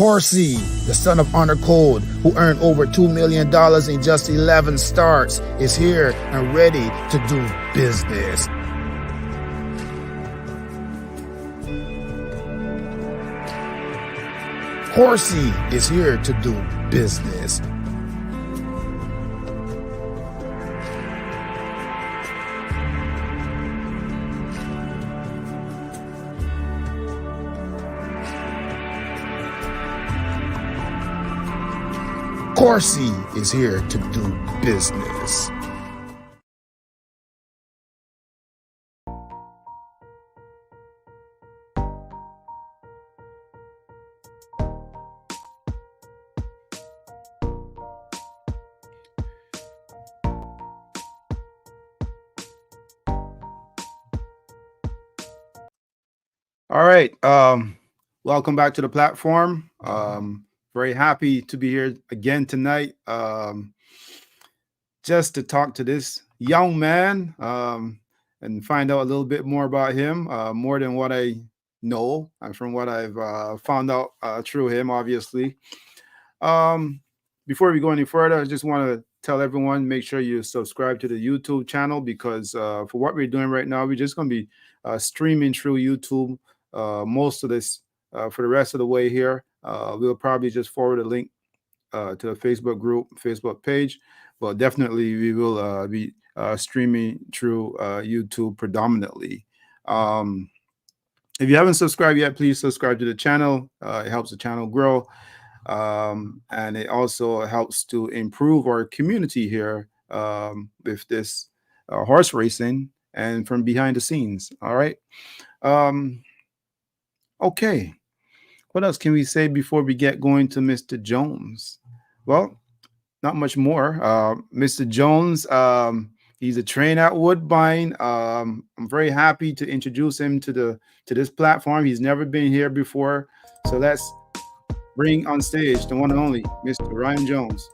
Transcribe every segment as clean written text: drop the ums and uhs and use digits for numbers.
Horsey, the son of Honor Code, who earned over $2 million in just 11 starts, is here and ready to do business. Horsey is here to do business. Horsey is here to do business. All right. Welcome back to the platform. Very happy to be here again tonight, just to talk to this young man and find out a little bit more about him, more than what I know and from what I've found out through him, obviously. Before we go any further, I just want to tell everyone, make sure you subscribe to the YouTube channel, because for what we're doing right now, we're just going to be streaming through YouTube most of this for the rest of the way here. We'll probably just forward a link to the Facebook group, Facebook page, but definitely we will be streaming through YouTube predominantly. If you haven't subscribed yet, please subscribe to the channel. It helps the channel grow, and it also helps to improve our community here with this horse racing and from behind the scenes. All right. Okay. What else can we say before we get going to Mr. Jones? Well, not much more. Mr. Jones, he's a trainer at Woodbine. I'm very happy to introduce him to this platform. He's never been here before. So let's bring on stage the one and only Mr. Ryan Jones.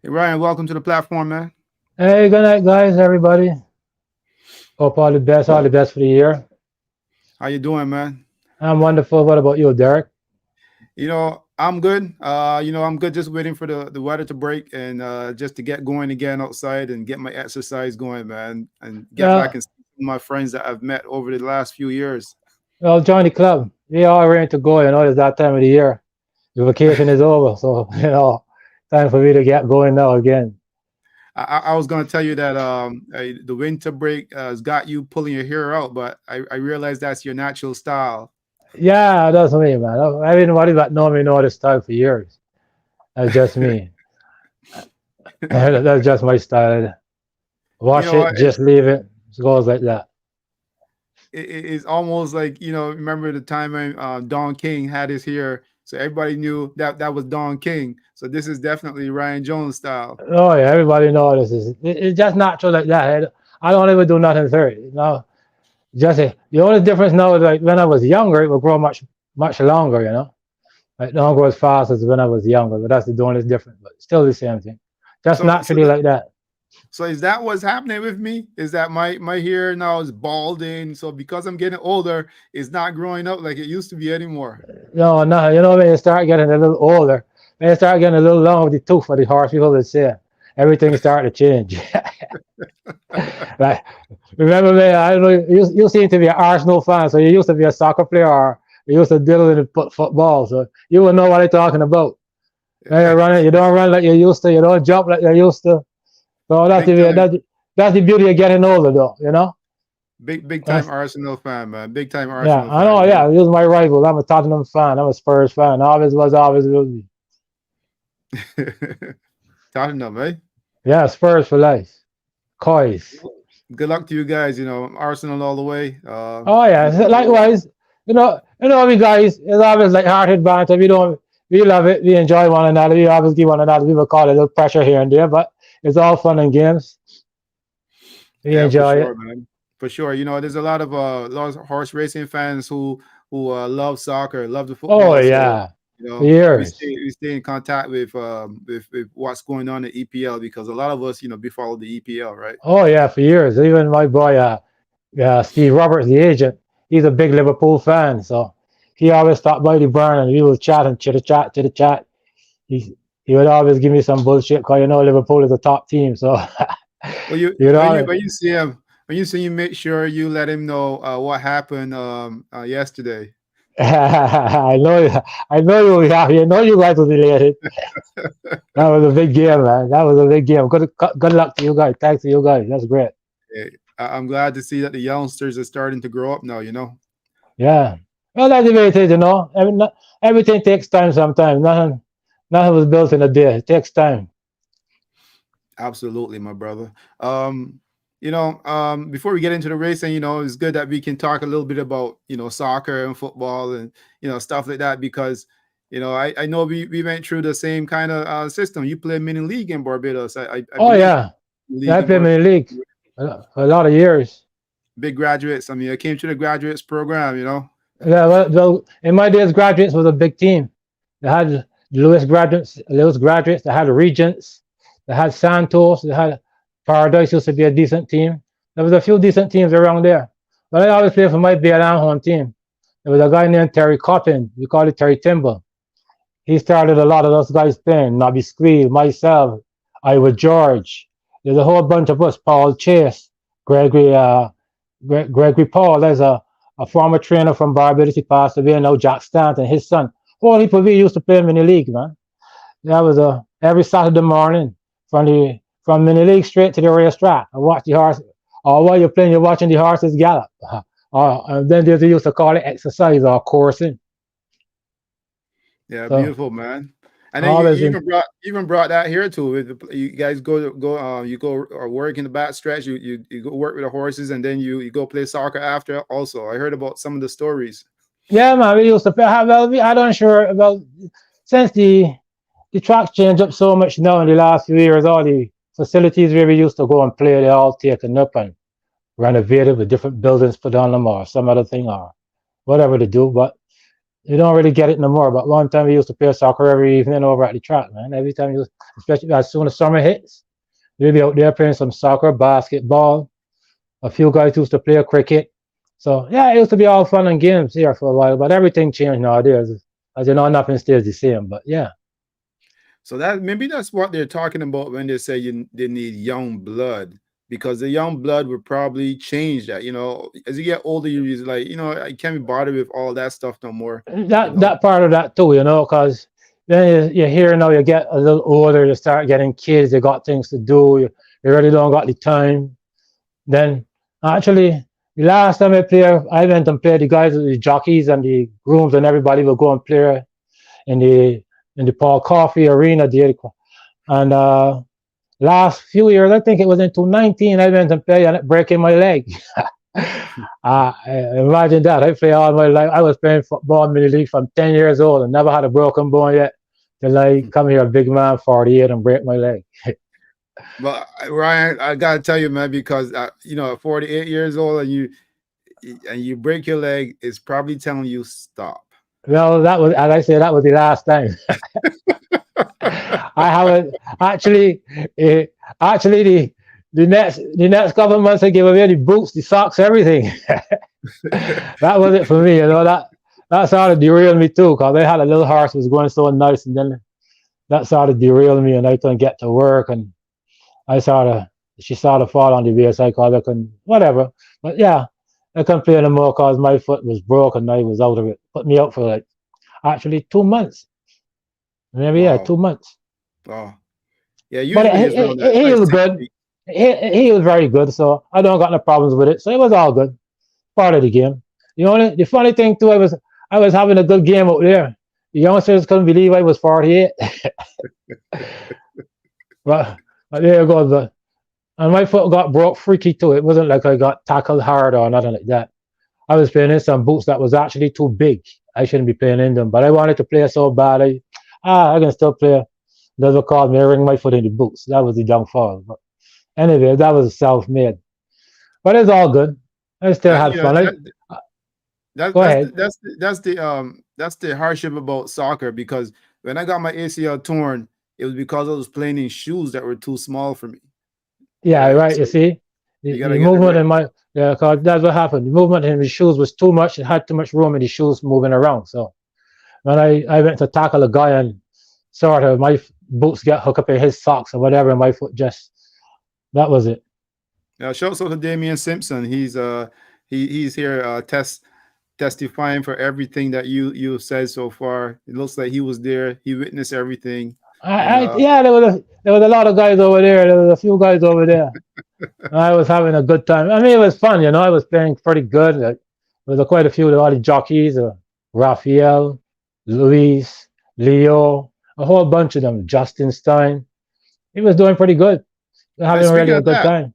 Hey, Ryan, welcome to the platform, man. Hey, good night, guys, everybody. Hope all the best for the year. How you doing, man? I'm wonderful. What about you, Derek? You know, I'm good. I'm good, just waiting for the weather to break and just to get going again outside and get my exercise going, man, and get back and see my friends that I've met over the last few years. Well, join the club. We are ready to go. It's that time of the year. The vacation is over, so time for me to get going now again. I was going to tell you that the winter break has got you pulling your hair out, but I realize that's your natural style. Yeah, that's me, man. Everybody that know me know this style for years. That's just me. That's just my style. Wash it, just leave it. It goes like that. It's almost like, remember the time when Don King had his hair, so everybody knew that was Don King. So this is definitely Ryan Jones style. Oh yeah, everybody knows this is. It's just natural like that. I don't even do nothing for it. Just the only difference now is, like, when I was younger, it would grow much longer. Like, don't grow as fast as when I was younger. But that's the only difference. But still the same thing. Just naturally like that. So is that what's happening with me? Is that my hair now is balding? So because I'm getting older, it's not growing up like it used to be anymore. No. When you start getting a little older, when you start getting a little long with the tooth for the horse, people would say everything started to change. Like, remember me? I don't know. You seem to be an Arsenal fan, so you used to be a soccer player, or you used to deal in football, so you would know what I'm talking about. When you're running, you don't run like you used to. You don't jump like you used to. So that's the beauty of getting older, though. Big time Arsenal fan, man. Big time Arsenal. Yeah, I know. Yeah, he was my rival. I'm a Tottenham fan. I'm a Spurs fan. Always was, always will be. Tottenham, eh? Yeah, Spurs for life. Coys. Good luck to you guys. Arsenal all the way. Oh yeah, likewise. We guys, it's always like hearted banter. We love it. We enjoy one another. We always give one another. We will call it a little pressure here and there, but it's all fun and games. We enjoy it. Man. For sure. There's a lot of horse racing fans who love soccer, love the football. Oh yeah. We stay in contact with what's going on in EPL, because a lot of us, we follow the EPL, right? Oh yeah, for years. Even my boy, Steve Roberts, the agent, he's a big Liverpool fan. So he always stopped by the barn and we would chat and chitter chat. He would always give me some bullshit because you know Liverpool is a top team. So Well, you you know, when you see him, when you see him, make sure you let him know what happened yesterday. I know, I know you have. You know you guys will be related. That was a big game, man. That was a big game. Good luck to you guys. Thanks to you guys. That's great. Eh, I'm glad to see that the youngsters are starting to grow up now. You know. Yeah. Well, that's the way it is, you know. Everything takes time sometimes. Nothing was built in a day. It takes time. Absolutely, my brother. Before we get into the racing, it's good that we can talk a little bit about, soccer and football and, stuff like that because, I know we went through the same kind of system. You play mini league in Barbados. I Oh, believe yeah. Yeah, league I in played Barbados. in the league a lot of years. Big graduates. I mean, I came to the graduates program. Yeah, well, in my days, graduates was a big team. They had the Lewis graduates, they had the Regents, they had Santos, they had Paradise used to be a decent team. There was a few decent teams around there. But I always played for my BLM home team. There was a guy named Terry Coppin. We called it Terry Timber. He started a lot of those guys playing. Nobby Squeal, myself, Iowa George. There's a whole bunch of us. Paul Chase, Gregory, Gregory Paul. There's a former trainer from Barbados. He passed away. Now Jack Stanton, his son. Whole heap of we used to play mini league, man. That was every Saturday morning from mini league straight to the racetrack. I watch the horse. Or while you're playing, you're watching the horses gallop. And then they used to call it exercise or coursing. Yeah, So beautiful, man. And then you always in, even brought that here too. You guys you go or work in the back stretch. You go work with the horses, and then you go play soccer after. Also, I heard about some of the stories. yeah, man. We used to play. Well, I don't sure about since the track changed up so much now in the last few years. All the facilities where we used to go and play, they all taken up and renovated with different buildings put on them or some other thing or whatever to do. But you don't really get it no more. But one time we used to play soccer every evening over at the track, man. Every time especially as soon as summer hits, we'd be out there playing some soccer, basketball. A few guys used to play cricket. So yeah, it used to be all fun and games here for a while. But everything changed nowadays. As you know, nothing stays the same. But yeah. So that maybe that's what they're talking about when they say they need young blood because the young blood would probably change that. As you get older, you're like, I can't be bothered with all that stuff no more. That part of that too, because then you hear now you get a little older, you start getting kids, you got things to do, you really don't got the time. Then actually, the last time I played, I went and played the guys, the jockeys and the grooms, and everybody will go and play in the Paul Coffey Arena there. And last few years, I think it was in 2019, I went and played and breaking my leg. Imagine that. I play all my life. I was playing football in the league from 10 years old and never had a broken bone yet. Till I come here, a big man, 48, and break my leg. But Ryan, I gotta tell you, man, because 48 years old and you break your leg, it's probably telling you stop. Well, that was, as I said, that was the last time. I haven't actually. Actually, the next couple of months I gave away the boots, the socks, everything. That was it for me. That sort of derailed me too, because I had a little horse was going so nice, and then that sort of derailed me, and I couldn't get to work, and she sort of fall on the way, so I couldn't, whatever. But yeah, I couldn't play anymore because my foot was broken, and I was out of it. Put me out for like actually 2 months. Maybe yeah, Wow. 2 months. Oh, yeah. But Usually it's around that he like was six good. weeks. He was very good, so I don't got no problems with it. So it was all good. Part of the game. The funny thing too, I was having a good game out there. The youngsters couldn't believe I was 48. but there you go. And my foot got broke freaky too. It wasn't like I got tackled hard or nothing like that. I was playing in some boots that was actually too big. I shouldn't be playing in them, but I wanted to play so bad. I can still play. Doesn't call me, ring my foot in the boots. That was the downfall. But anyway, that was self-made. But it's all good. I still That had you know fun. that Go ahead. that's the hardship about soccer because when I got my ACL torn, it was because I was playing in shoes that were too small for me. Yeah, Right. right. So You see, You The gotta get it movement right. in my, yeah, because that's what happened. The movement in his shoes was too much. It had too much room in the shoes moving around. So when I went to tackle a guy and sort of my boots get hooked up in his socks or whatever, and my foot just, that was it. Now, shouts out to Damian Simpson. He's here testifying for everything that you said so far. It looks like he was there. He witnessed everything, and Yeah, there was a lot of guys over there. There was a few guys over there. I was having a good time. I mean, it was fun, you know. I was playing pretty good. There was quite a few of all the jockeys, Raphael, Luis, Leo, a whole bunch of them. Justin Stein. He was doing pretty good. Having really speaking a of good that, time.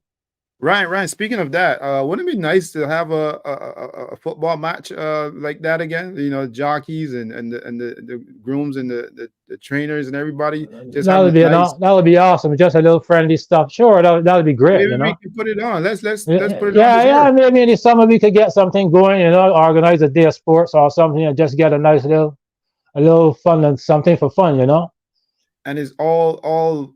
Ryan. Speaking of that, wouldn't it be nice to have a football match like that again? You know, jockeys and the grooms and the trainers and everybody just having a nice. That would be awesome. Just a little friendly stuff. Sure, that would be great, Maybe you we know. can put it on. Let's Yeah, put it on this yeah. year. Maybe in the summer we could get something going, you know, organize a day of sports or something, and just get a little fun and something for fun, you know. And it's all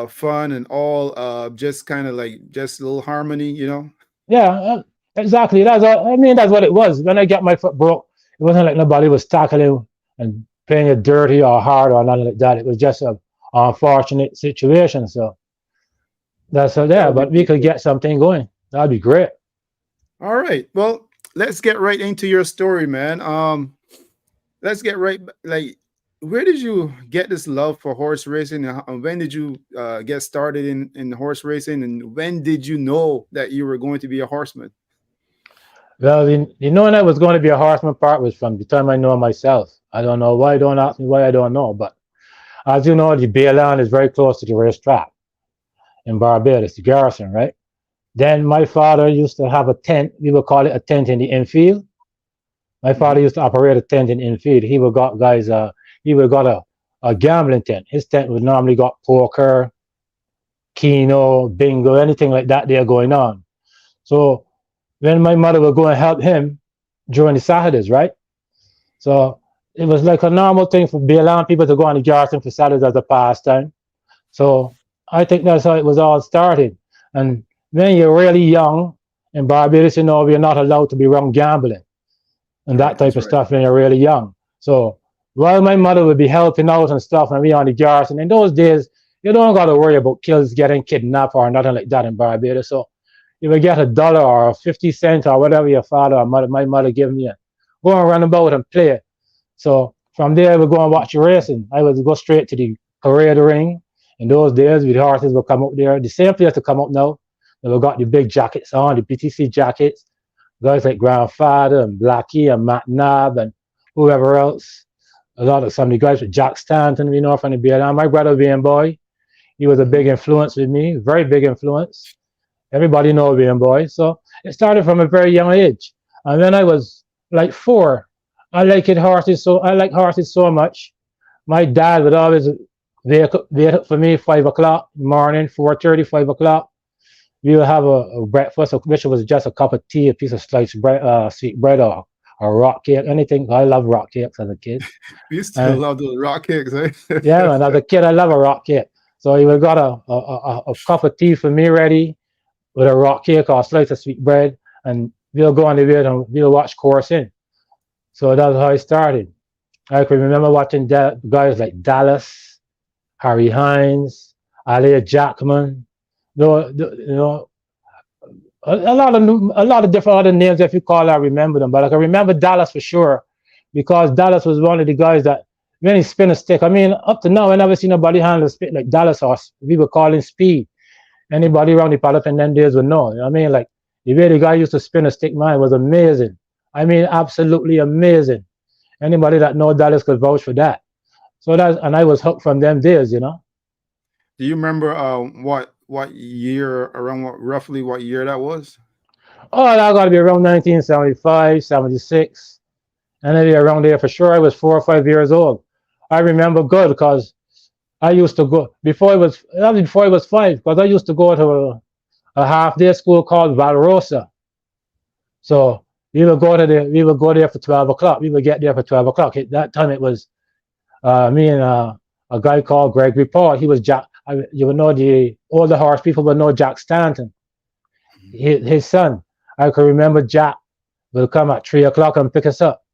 fun and all just kind of like just a little harmony, you know. Yeah, exactly. I mean, that's what it was. When I got my foot broke, it wasn't like nobody was tackling and playing it dirty or hard or nothing like that. It was just a unfortunate situation. So that's That yeah. would be But we could beautiful. get something going. That'd be great. All right, well, let's get right into your story, man. Let's get right, like, where did you get this love for horse racing, and when did you get started in horse racing, and when did you know that you were going to be a horseman? Well, the knowing I was going to be a horseman part was from the time I know myself. I don't know why. Don't ask me why. I don't know. But as you know, the Bayland is very close to the racetrack in Barbados, the Garrison, right? Then my father used to have a tent. We would call it a tent in the infield. My father Hmm. used to operate a tent in infield. He would got guys. He would got a gambling tent. His tent would normally got poker, keno, bingo, anything like that there going on. So when my mother would go and help him during the Saturdays, right? So it was like a normal thing for be allowing people to go on the Garrison for Saturdays as a pastime. So I think that's how it was all started. And when you're really young in Barbados, you know, we're not allowed to be around gambling and that Right, type that's of right. stuff when you're really young. So while my mother would be helping out and stuff and we on the Garrison, in those days, you don't got to worry about kids getting kidnapped or nothing like that in Barbados. So you would get $1 or 50 cents or whatever your father or mother, my mother give me, go and run about and play. So from there, I would go and watch the racing. I would go straight to the parade ring. In those days, the horses would come up there. The same place to come up now. They would got the big jackets on, the BTC jackets. Guys like Grandfather and Blackie and Matt Nabb and whoever else. A lot of some of the guys with Jack Stanton, you know, from the BLM. My brother being boy, he was a big Hmm. influence with me, very big influence. Everybody know being boy. So it started from a very young age. And when I was like 4, I like horses so much. My dad would always wake up for me 5 o'clock morning, 4:30, 5 o'clock. We would have a breakfast, which was just a cup of tea, a piece of sliced bread, sweet bread, or rock cake, anything. I love rock cakes as a kid. We still And love those rock kicks, eh? yeah, man, as a kid, I love a rock cake. So he would got a cup of tea for me ready with a rock cake or a slice of sweet bread, and we'll go on the way and we'll watch coursing. So that's how I started. I can remember watching guys like Dallas, Harry Hines, Alia Jackman, you know, a lot of different other names if you call I remember them. But I can remember Dallas for sure because Dallas was one of the guys that when he spin a stick. I mean, up to now I never seen nobody handle a spit like Dallas or we were calling speed. Anybody around the paddock in them days would know. You know what I mean, like the way the guy used to spin a stick, man, was amazing. I mean, absolutely amazing. Anybody that know Dallas could vouch for that. So that, and I was hooked from them days, you know. Do you remember what year, around what roughly what year that was? Oh, that got to be around 1975, 76, and maybe around there for sure. I was 4 or 5 years old. I remember good because I used to go before I was 5 because I used to go to a half day school called Valrosa. So we would go there for 12 o'clock. We would get there for 12 o'clock. At that time it was me and a guy called Gregory Paul. He was Jack. You would know the older horse people would know Jack Stanton. his son. I can remember Jack will come at 3 o'clock and pick us up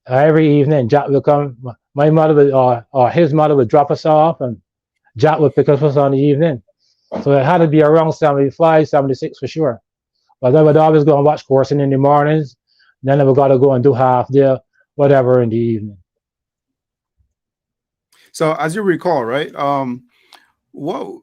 every evening. Jack will come. My mother would, or his mother would drop us off, and Jack would pick us up on the evening. So it had to be around 75, 76 for sure. But I would always go and watch coursing in the mornings. Then I would got to go and do half day, whatever in the evening. So as you recall, right? What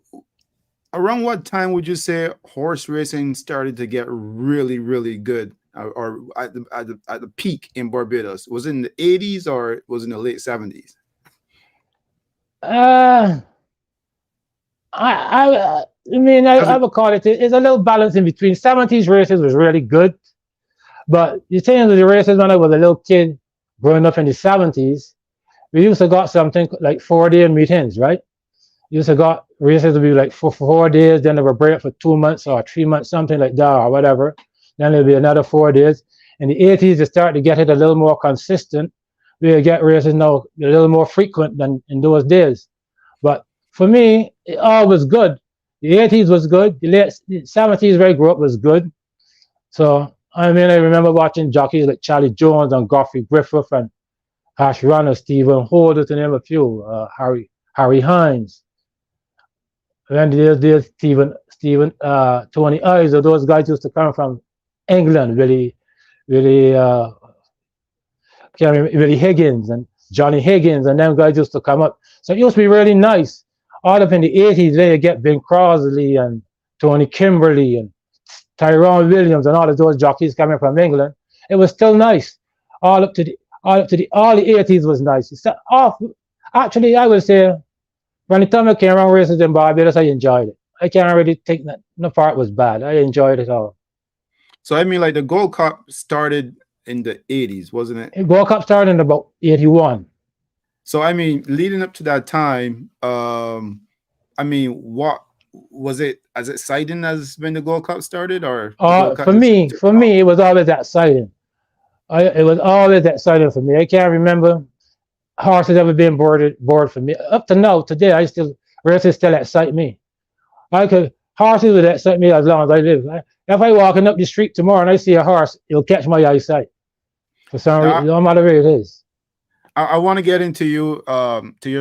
around what time would you say horse racing started to get really, really good, or at the peak in Barbados? Was it in the 80s or was it in the late 70s? Uh, I As would call it. It's a little balance in between. 70s races was really good, but you think of the races when I was a little kid, growing up in the 70s, we used to got something like 4 day meetings, right? Used to got races to be like for 4 days, then they would break for 2 months or 3 months, something like that, or whatever. Then there'll be another 4 days. In the 80s, they started to get it a little more consistent. We get races now a little more frequent than in those days. But for me, it all was good. The 80s was good. The late 70s where I grew up was good. So I remember watching jockeys like Charlie Jones and Godfrey Griffith and Hash Runner, Stephen Holder, to name a few, Harry Hines. And there's Tony Eyes, or those guys used to come from England, really, Willie Higgins and Johnny Higgins, and them guys used to come up. So it used to be really nice. All up in the 80s, there you get Ben Crosley and Tony Kimberley and Tyrone Williams and all of those jockeys coming from England. It was still nice. All the 80s was nice. Actually, I would say, when the time I came around races in Barbados, I enjoyed it. I can't really think that no part was bad. I enjoyed it all. So like the Gold Cup started in the 80s, wasn't it? The Gold Cup started in about 81. So leading up to that time, what was it as exciting as when the Gold Cup started, or the Gold Cup For me, it was always exciting. It was always exciting for me. I can't remember horses ever been bored for me. Up to now, today, races still excite me. Horses would excite me as long as I live. If I walking up the street tomorrow and I see a horse, it'll catch my eyesight. For some reason, no matter where it is. I want to get into your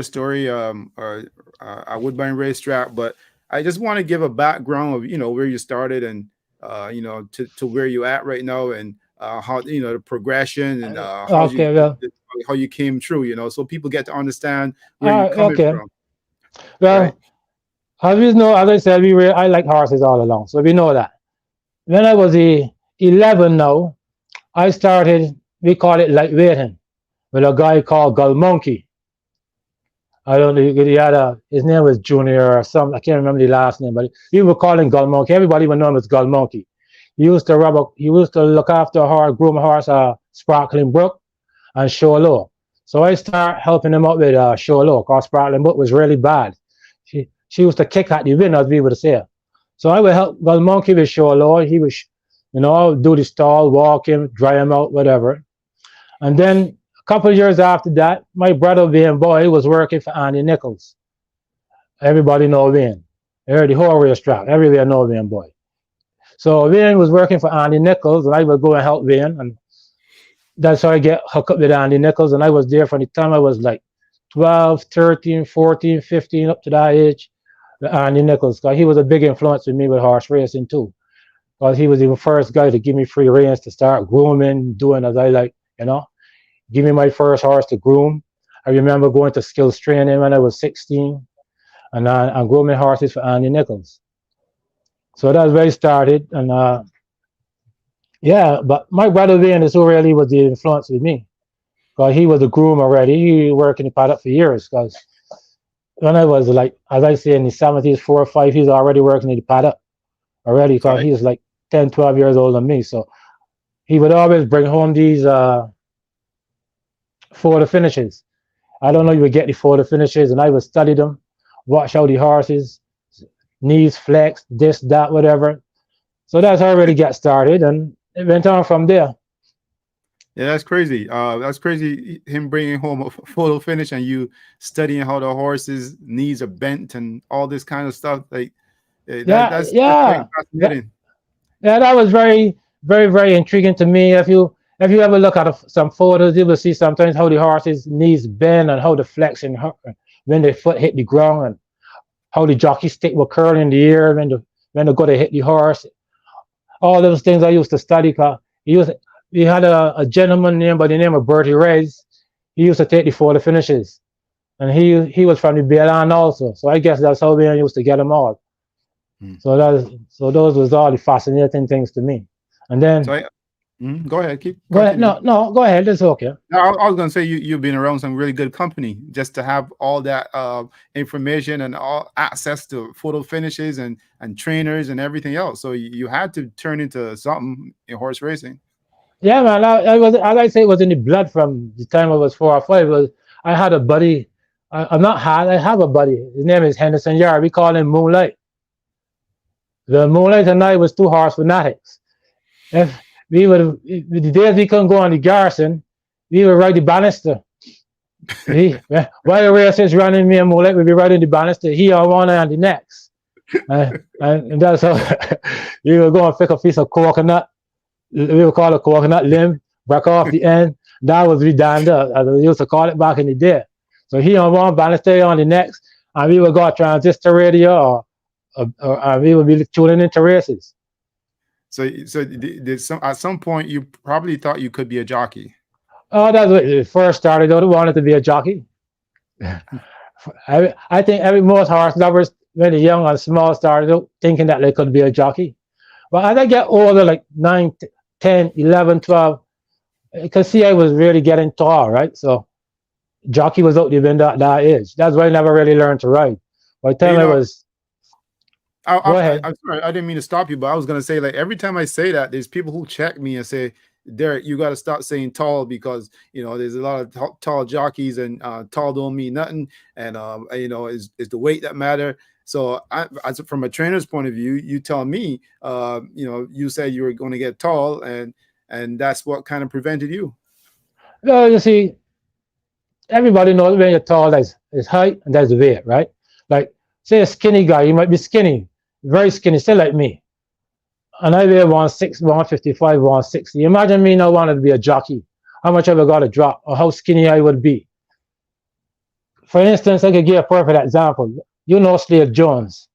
story at Woodbine racetrack, but I just want to give a background of where you started and to where you at right now, and how the progression and how you came through, so people get to understand where you're coming from. Well, right? As I said, I like horses all along, so we know that. When I was 11 now, I started, we call it lightweighting, with a guy called Gull Monkey. I don't know, his name was Junior or something, I can't remember the last name, but we were calling Gull Monkey. Everybody would know him as Gull Monkey. He used to look after a horse, groom a horse, Sparkling Brook and Show Low. So I started helping him out with Show Low, because Sparkling Brook was really bad. She used to kick at the wind, as we would say. So I would help Gull Monkey with Show Low. He was, do the stall, walk him, dry him out, whatever. And then a couple of years after that, my brother Wayne Boy was working for Andy Nichols. Everybody know Wayne. They heard the whole racetrack. Everywhere know Wayne Boy. So Wayne was working for Andy Nichols, and I would go and help Wayne. And that's how I get hooked up with Andy Nichols. And I was there from the time I was like 12, 13, 14, 15, up to that age, with Andy Nichols. Because he was a big influence with me with horse racing too. Because he was the first guy to give me free reins to start grooming, doing as I like, Give me my first horse to groom. I remember going to skills training when I was 16 and grooming horses for Andy Nichols. So that's where I started. And but my brother Wayne is who really was the influence with me. Because he was a groom already. He worked in the paddock for years. Because when I was like, as I say, in the 70s, 4 or 5, he's already working in the paddock already. Because he was like 10, 12 years older than me. So he would always bring home these photo finishes. I don't know, you would get the photo finishes, and I would study them, watch how the horses, knees flex, this, that, whatever. So that's how I really got started, and it went on from there. Yeah, that's crazy. That's crazy, him bringing home a photo finish and you studying how the horse's knees are bent and all this kind of stuff. Like, that's quite fascinating. Yeah, that was very intriguing to me. If you ever look at some photos, you will see sometimes how the horse's knees bend and how the flexion when the foot hit the ground, and how the jockey stick will curl in the air when they go to hit the horse. All those things I used to study. Cause he had a gentleman named by the name of Bertie Reyes. He used to take the photo finishes, and he was from the Bailan also. So I guess that's how we used to get them all. Mm. So those was all the fascinating things to me. And So then go ahead, keep go ahead. continue. No, go ahead. It's okay. No, I was gonna say you've been around some really good company just to have all that information and all access to photo finishes and trainers and everything else. So you had to turn into something in horse racing. Yeah, man. I was, as I say, it was in the blood from the time I was 4 or 5. I had a buddy. I'm not had. I have a buddy. His name is Henderson Yard. We call him Moonlight. The Moonlight and I was two horse fanatics. If we would, the days we couldn't go on the garrison, we would ride the banister. While the race is running, me and Moonlight would be riding the banister. He on one and the next. And that's how we would go and pick a piece of coconut. We would call it coconut limb, break off the end. That was redanda, as we used to call it back in the day. So he on one, banister on the next, and we would go transistor radio, or we would be tuning into races. So at some point you probably thought you could be a jockey. Oh, that's what it first started. I wanted to be a jockey. I think most horse lovers, when they're young and small, started thinking that they could be a jockey. But as I get older, like 9, 10, 11, 12, you can see I was really getting tall, right? So jockey was out the window at that age. That's why I never really learned to ride. By the time I was... Go ahead. I'm sorry, I didn't mean to stop you, but I was gonna say, like, every time I say that, there's people who check me and say, Derek, you got to stop saying tall, because there's a lot of tall jockeys, and tall don't mean nothing, and is the weight that matter. So from a trainer's point of view, you tell me, you said you were going to get tall, and that's what kind of prevented you. Well, you see, everybody knows when you're tall, there's height and there's weight, right? Like, say a skinny guy, you might be skinny, very skinny, still like me. And I weigh 160, 155, 160. Imagine me now wanting to be a jockey. How much have I got to drop, or how skinny I would be? For instance, I could give a perfect example. You know Slade Jones.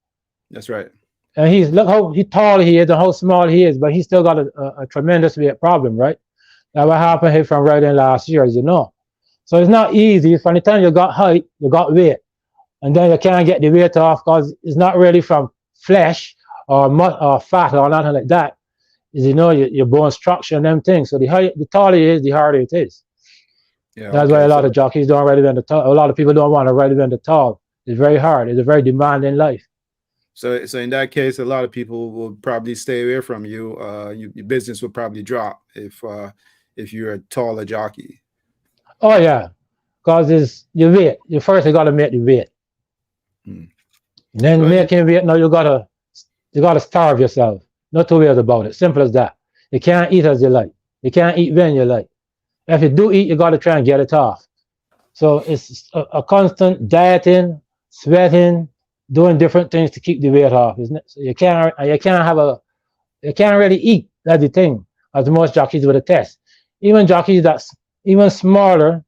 That's right. And look how tall he is and how small he is, but he's still got a tremendous weight problem, right? That what happened here from riding last year, as you know. So it's not easy. From the time you got height, you got weight, and then you can't get the weight off because it's not really from flesh or fat or nothing like that. Is your bone structure and them things. So the taller it is, the harder it is. Yeah, that's why a lot of jockeys don't ride event tall. A lot of people don't want to ride event tall. It's very hard. It's a very demanding life. So in that case, a lot of people will probably stay away from you. Your business will probably drop if you're a taller jockey. Oh yeah, because it's your weight. You got to make the weight. And then making weight, now you gotta starve yourself. No two ways about it. Simple as that. You can't eat as you like. You can't eat when you like. If you do eat, you gotta try and get it off. So it's a constant dieting, sweating, doing different things to keep the weight off. Isn't it? So you can't really eat. That's the thing. As most jockeys would attest. Even jockeys that's even smaller,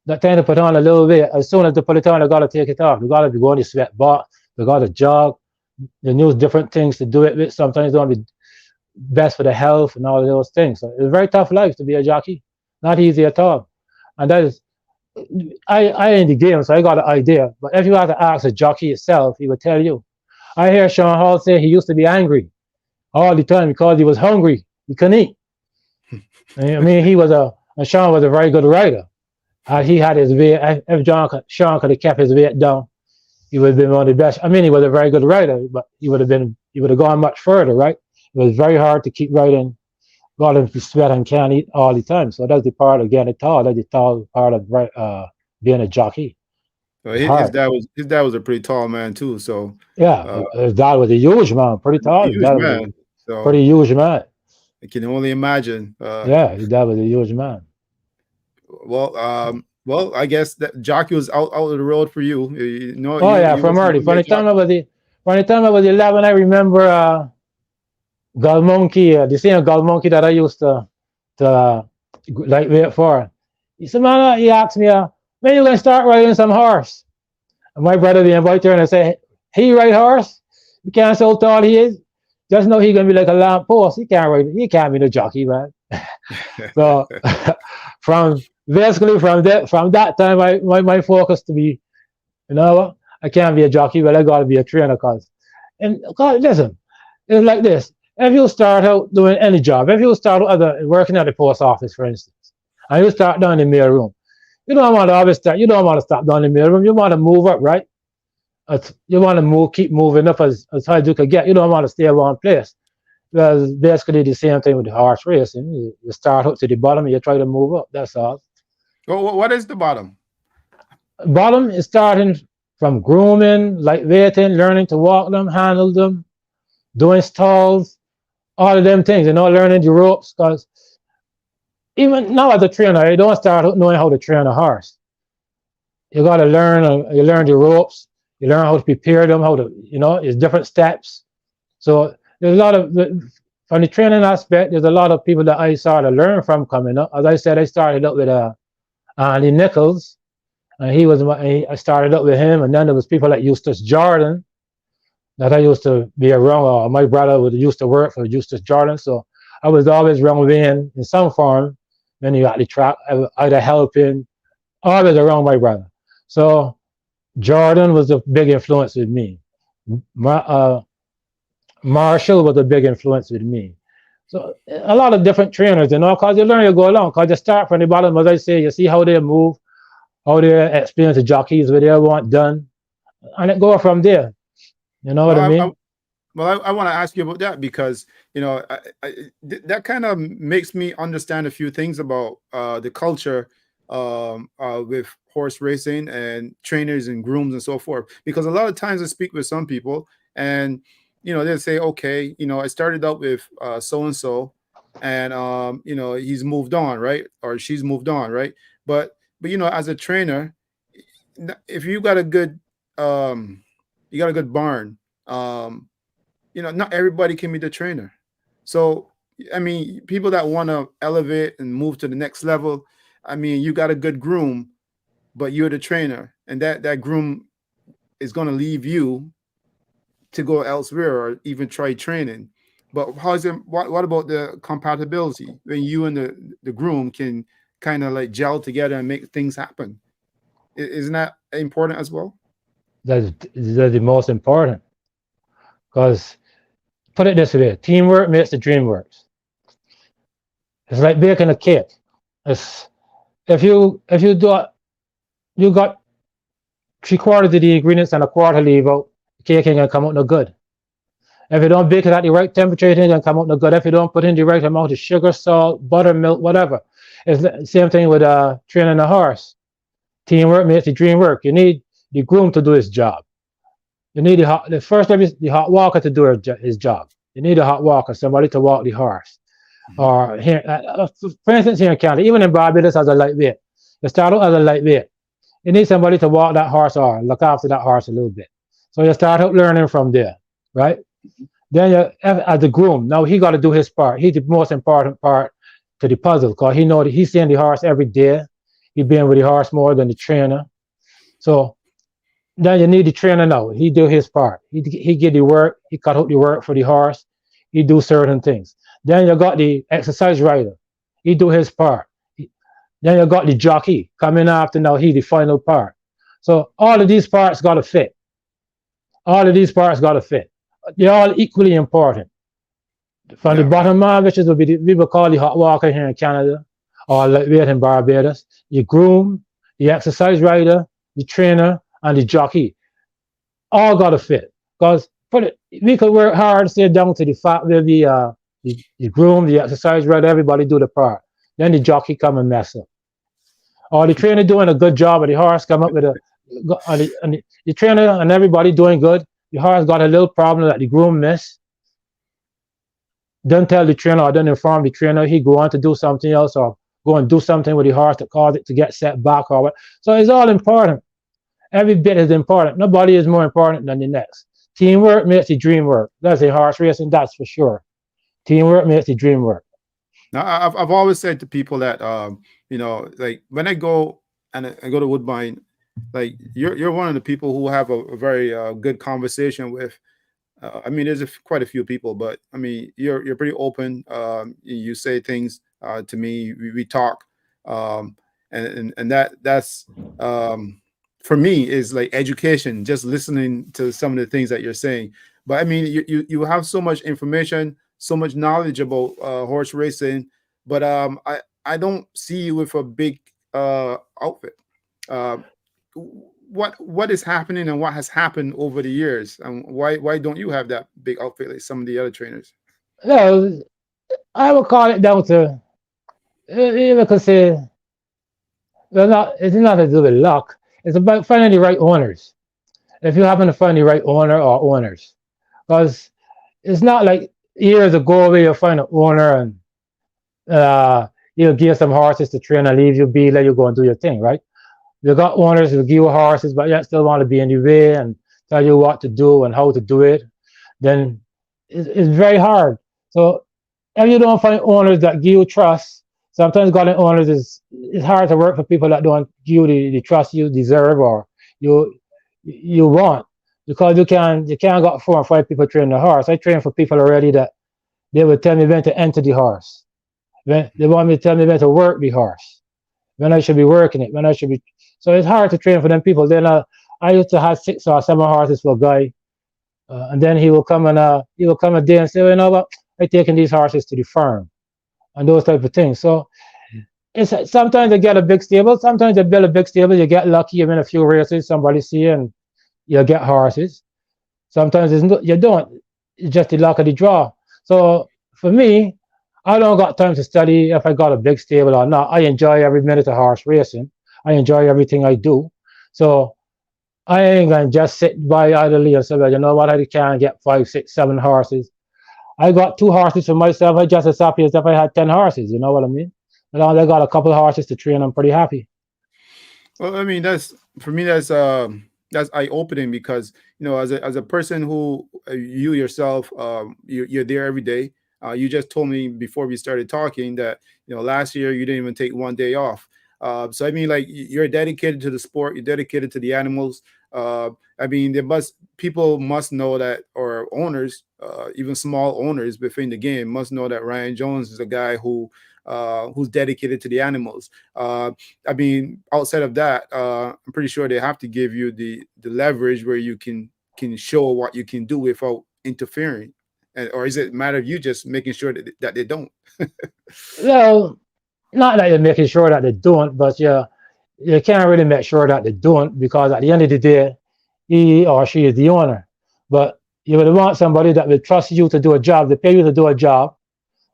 that tend to put on a little weight, as soon as they put it on, they gotta take it off. They gotta be going to sweat bath. They gotta jog. They use different things to do it with. Sometimes they don't be best for the health and all of those things. So it's a very tough life to be a jockey. Not easy at all. And that is, I in the game, so I got an idea. But if you have to ask a jockey itself, he would tell you. I hear Sean Hall say he used to be angry all the time because he was hungry. He couldn't eat. I mean, Sean was a very good rider. He had his weight. If Sean could have kept his weight down, he would have been one of the best. I mean, he was a very good rider, but he would have gone much further, right? It was very hard to keep riding, got him to sweat and can't eat all the time. So that's the part of getting tall. That's the tall part of being a jockey. So his dad was a pretty tall man too. So yeah, his dad was a huge man, pretty tall. Huge man. So pretty huge man. I can only imagine. Yeah, his dad was a huge man. Well, I guess that jockey was out of the road for you. From early. From the time I was 11, I remember gull monkey, the same gull monkey that I used to like wait for. He said, man, he asked me, when you gonna start riding some horse? And my brother be invite there and I say, he ride horse? You can't say how tall he is. Just know he gonna be like a lamp post. He can't ride. He can't be the jockey, man. So from basically from that time, my focus to be, you know what? I can't be a jockey, but I gotta be a trainer, cause and God, listen, it's like this. If you start out doing any job, if you start out working at the post office, for instance, and you start down in the mail room, you don't want to always start. You don't want to stop down in the mail room. You want to move up, right? You want to move, keep moving up as high as you can get. You don't want to stay in one place. Well, basically the same thing with the horse racing. You start up to the bottom and you try to move up. That's all. Well, what is the bottom? Bottom is starting from grooming, like waiting, learning to walk them, handle them, doing stalls, all of them things, learning the ropes. Because even now as a trainer, you don't start out knowing how to train a horse. You got to you learn the ropes, you learn how to prepare them, how to, it's different steps. So there's a lot of, from the training aspect, there's a lot of people that I started to learn from coming up. As I said, I started up with Andy Nichols, and I started up with him, and then there was people like Eustace Jordan that I used to be around. My brother used to work for Eustace Jordan, so I was always around in some form when you at the track, either helping, always around my brother. So Jordan was a big influence with me. Marshall was a big influence with me. So a lot of different trainers, because you learn, you go along, because you start from the bottom, as I say, you see how they move, how they explain to jockeys what they want done, and it go from there. You know what I mean? I want to ask you about that because, that kind of makes me understand a few things about the culture with horse racing and trainers and grooms and so forth. Because a lot of times I speak with some people and, they'll say, okay, I started out with so-and-so and, he's moved on, right? Or she's moved on, right? But as a trainer, if you got a good barn, not everybody can be the trainer. So, I mean, people that want to elevate and move to the next level, I mean, you got a good groom, but you're the trainer, and that groom is going to leave you to go elsewhere or even try training. But what about the compatibility when you and the groom can kind of like gel together and make things happen? Isn't that important as well? That's the most important. Because put it this way, teamwork makes the dream work. It's like baking a cake. If you got 3/4 of the ingredients and a quarter leave out, the cake ain't gonna come out no good. If you don't bake it at the right temperature, it ain't gonna come out no good. If you don't put in the right amount of sugar, salt, buttermilk, whatever. It's the same thing with training a horse. Teamwork makes the dream work. You need the groom to do his job. You need the first step is the hot walker to do his job. You need a hot walker, somebody to walk the horse. Or here, for instance, here in Canada, even in Barbados as a lightweight, you start out as a lightweight. You need somebody to walk that horse or look after that horse a little bit. So you start out learning from there, right? Then as the groom, now he got to do his part. He's the most important part to the puzzle because he know that he's seeing the horse every day. He's been with the horse more than the trainer. So then you need the trainer now. He do his part. He get the work. He cut out the work for the horse. He do certain things. Then you got the exercise rider. He do his part. Then you got the jockey coming after now. He the final part. So all of these parts got to fit. All of these parts got to fit. They're all equally important. From the bottom line, which is what we would call the hot walker here in Canada, or lightweight in Barbados, the groom, the exercise rider, the trainer, and the jockey, all got to fit. Because we could work hard, say down to the fact where the groom, the exercise rider, everybody do the part. Then the jockey come and mess up. Or the trainer doing a good job, and the horse come up with the trainer and everybody doing good. The horse got a little problem that the groom missed. Don't tell the trainer or don't inform the trainer. He go on to do something else or go and do something with the horse to cause it to get set back or what. So it's all important. Every bit is important. Nobody is more important than the next. Teamwork makes the dream work. That's a horse racing, that's for sure. Teamwork makes the dream work. Now, I've always said to people that like when I go and I go to Woodbine, like you're one of the people who have a very good conversation with. I mean, there's quite a few people, but I mean, you're pretty open. You say things to me. We talk, and that's for me is like education. Just listening to some of the things that you're saying. But I mean, you have so much information, so much knowledge about horse racing, but I don't see you with a big outfit. Uh, what is happening and what has happened over the years, and why don't you have that big outfit like some of the other trainers? Well, I would call it down to you could say well, not it's not to do with luck. It's about finding the right owners. If you happen to find the right owner or owners, because it's not like years ago where you find an owner and you'll give some horses to train and leave you be, let you go and do your thing, right? You got owners who give you horses, but you still want to be in the way and tell you what to do and how to do it. Then it's very hard. So if you don't find owners that give you trust, sometimes getting owners is it's hard to work for people that don't give you the trust you deserve or you you want because you can't got 4 or 5 people training the horse. I train for people already that they would tell me when to enter the horse. When they want me to tell me when to work the horse, when I should be working it, when I should be. So it's hard to train for them people. Then I used to have 6 or 7 horses for a guy, and then he will come a day and say, well, you know what, I'm taking these horses to the farm and those type of things. So it's sometimes they get a big stable, sometimes they build a big stable. You get lucky, you win a few races, somebody see you and you get horses. Sometimes you don't. It's just the luck of the draw. So for me, I don't got time to study if I got a big stable or not. I enjoy every minute of horse racing. I enjoy everything I do. So I ain't gonna just sit by idly and say, well, you know what, I can't get 5, 6, 7 horses. I got 2 horses for myself. I just as happy as if I had 10 horses. You know what I mean? As long as I got a couple of horses to train, I'm pretty happy. Well, I mean, that's for me. That's eye opening because as a person who you yourself you're there every day. You just told me before we started talking that last year you didn't even take one day off. So I mean, like you're dedicated to the sport. You're dedicated to the animals. I mean, people must know that, or owners, even small owners within the game must know that Ryan Jones is a guy who's dedicated to the animals. I mean, outside of that, I'm pretty sure they have to give you the leverage where you can show what you can do without interfering, or is it a matter of you just making sure that they don't? Well, not that you're making sure that they don't, but you can't really make sure that they don't because at the end of the day, he or she is the owner. But you would want somebody that will trust you to do a job. They pay you to do a job.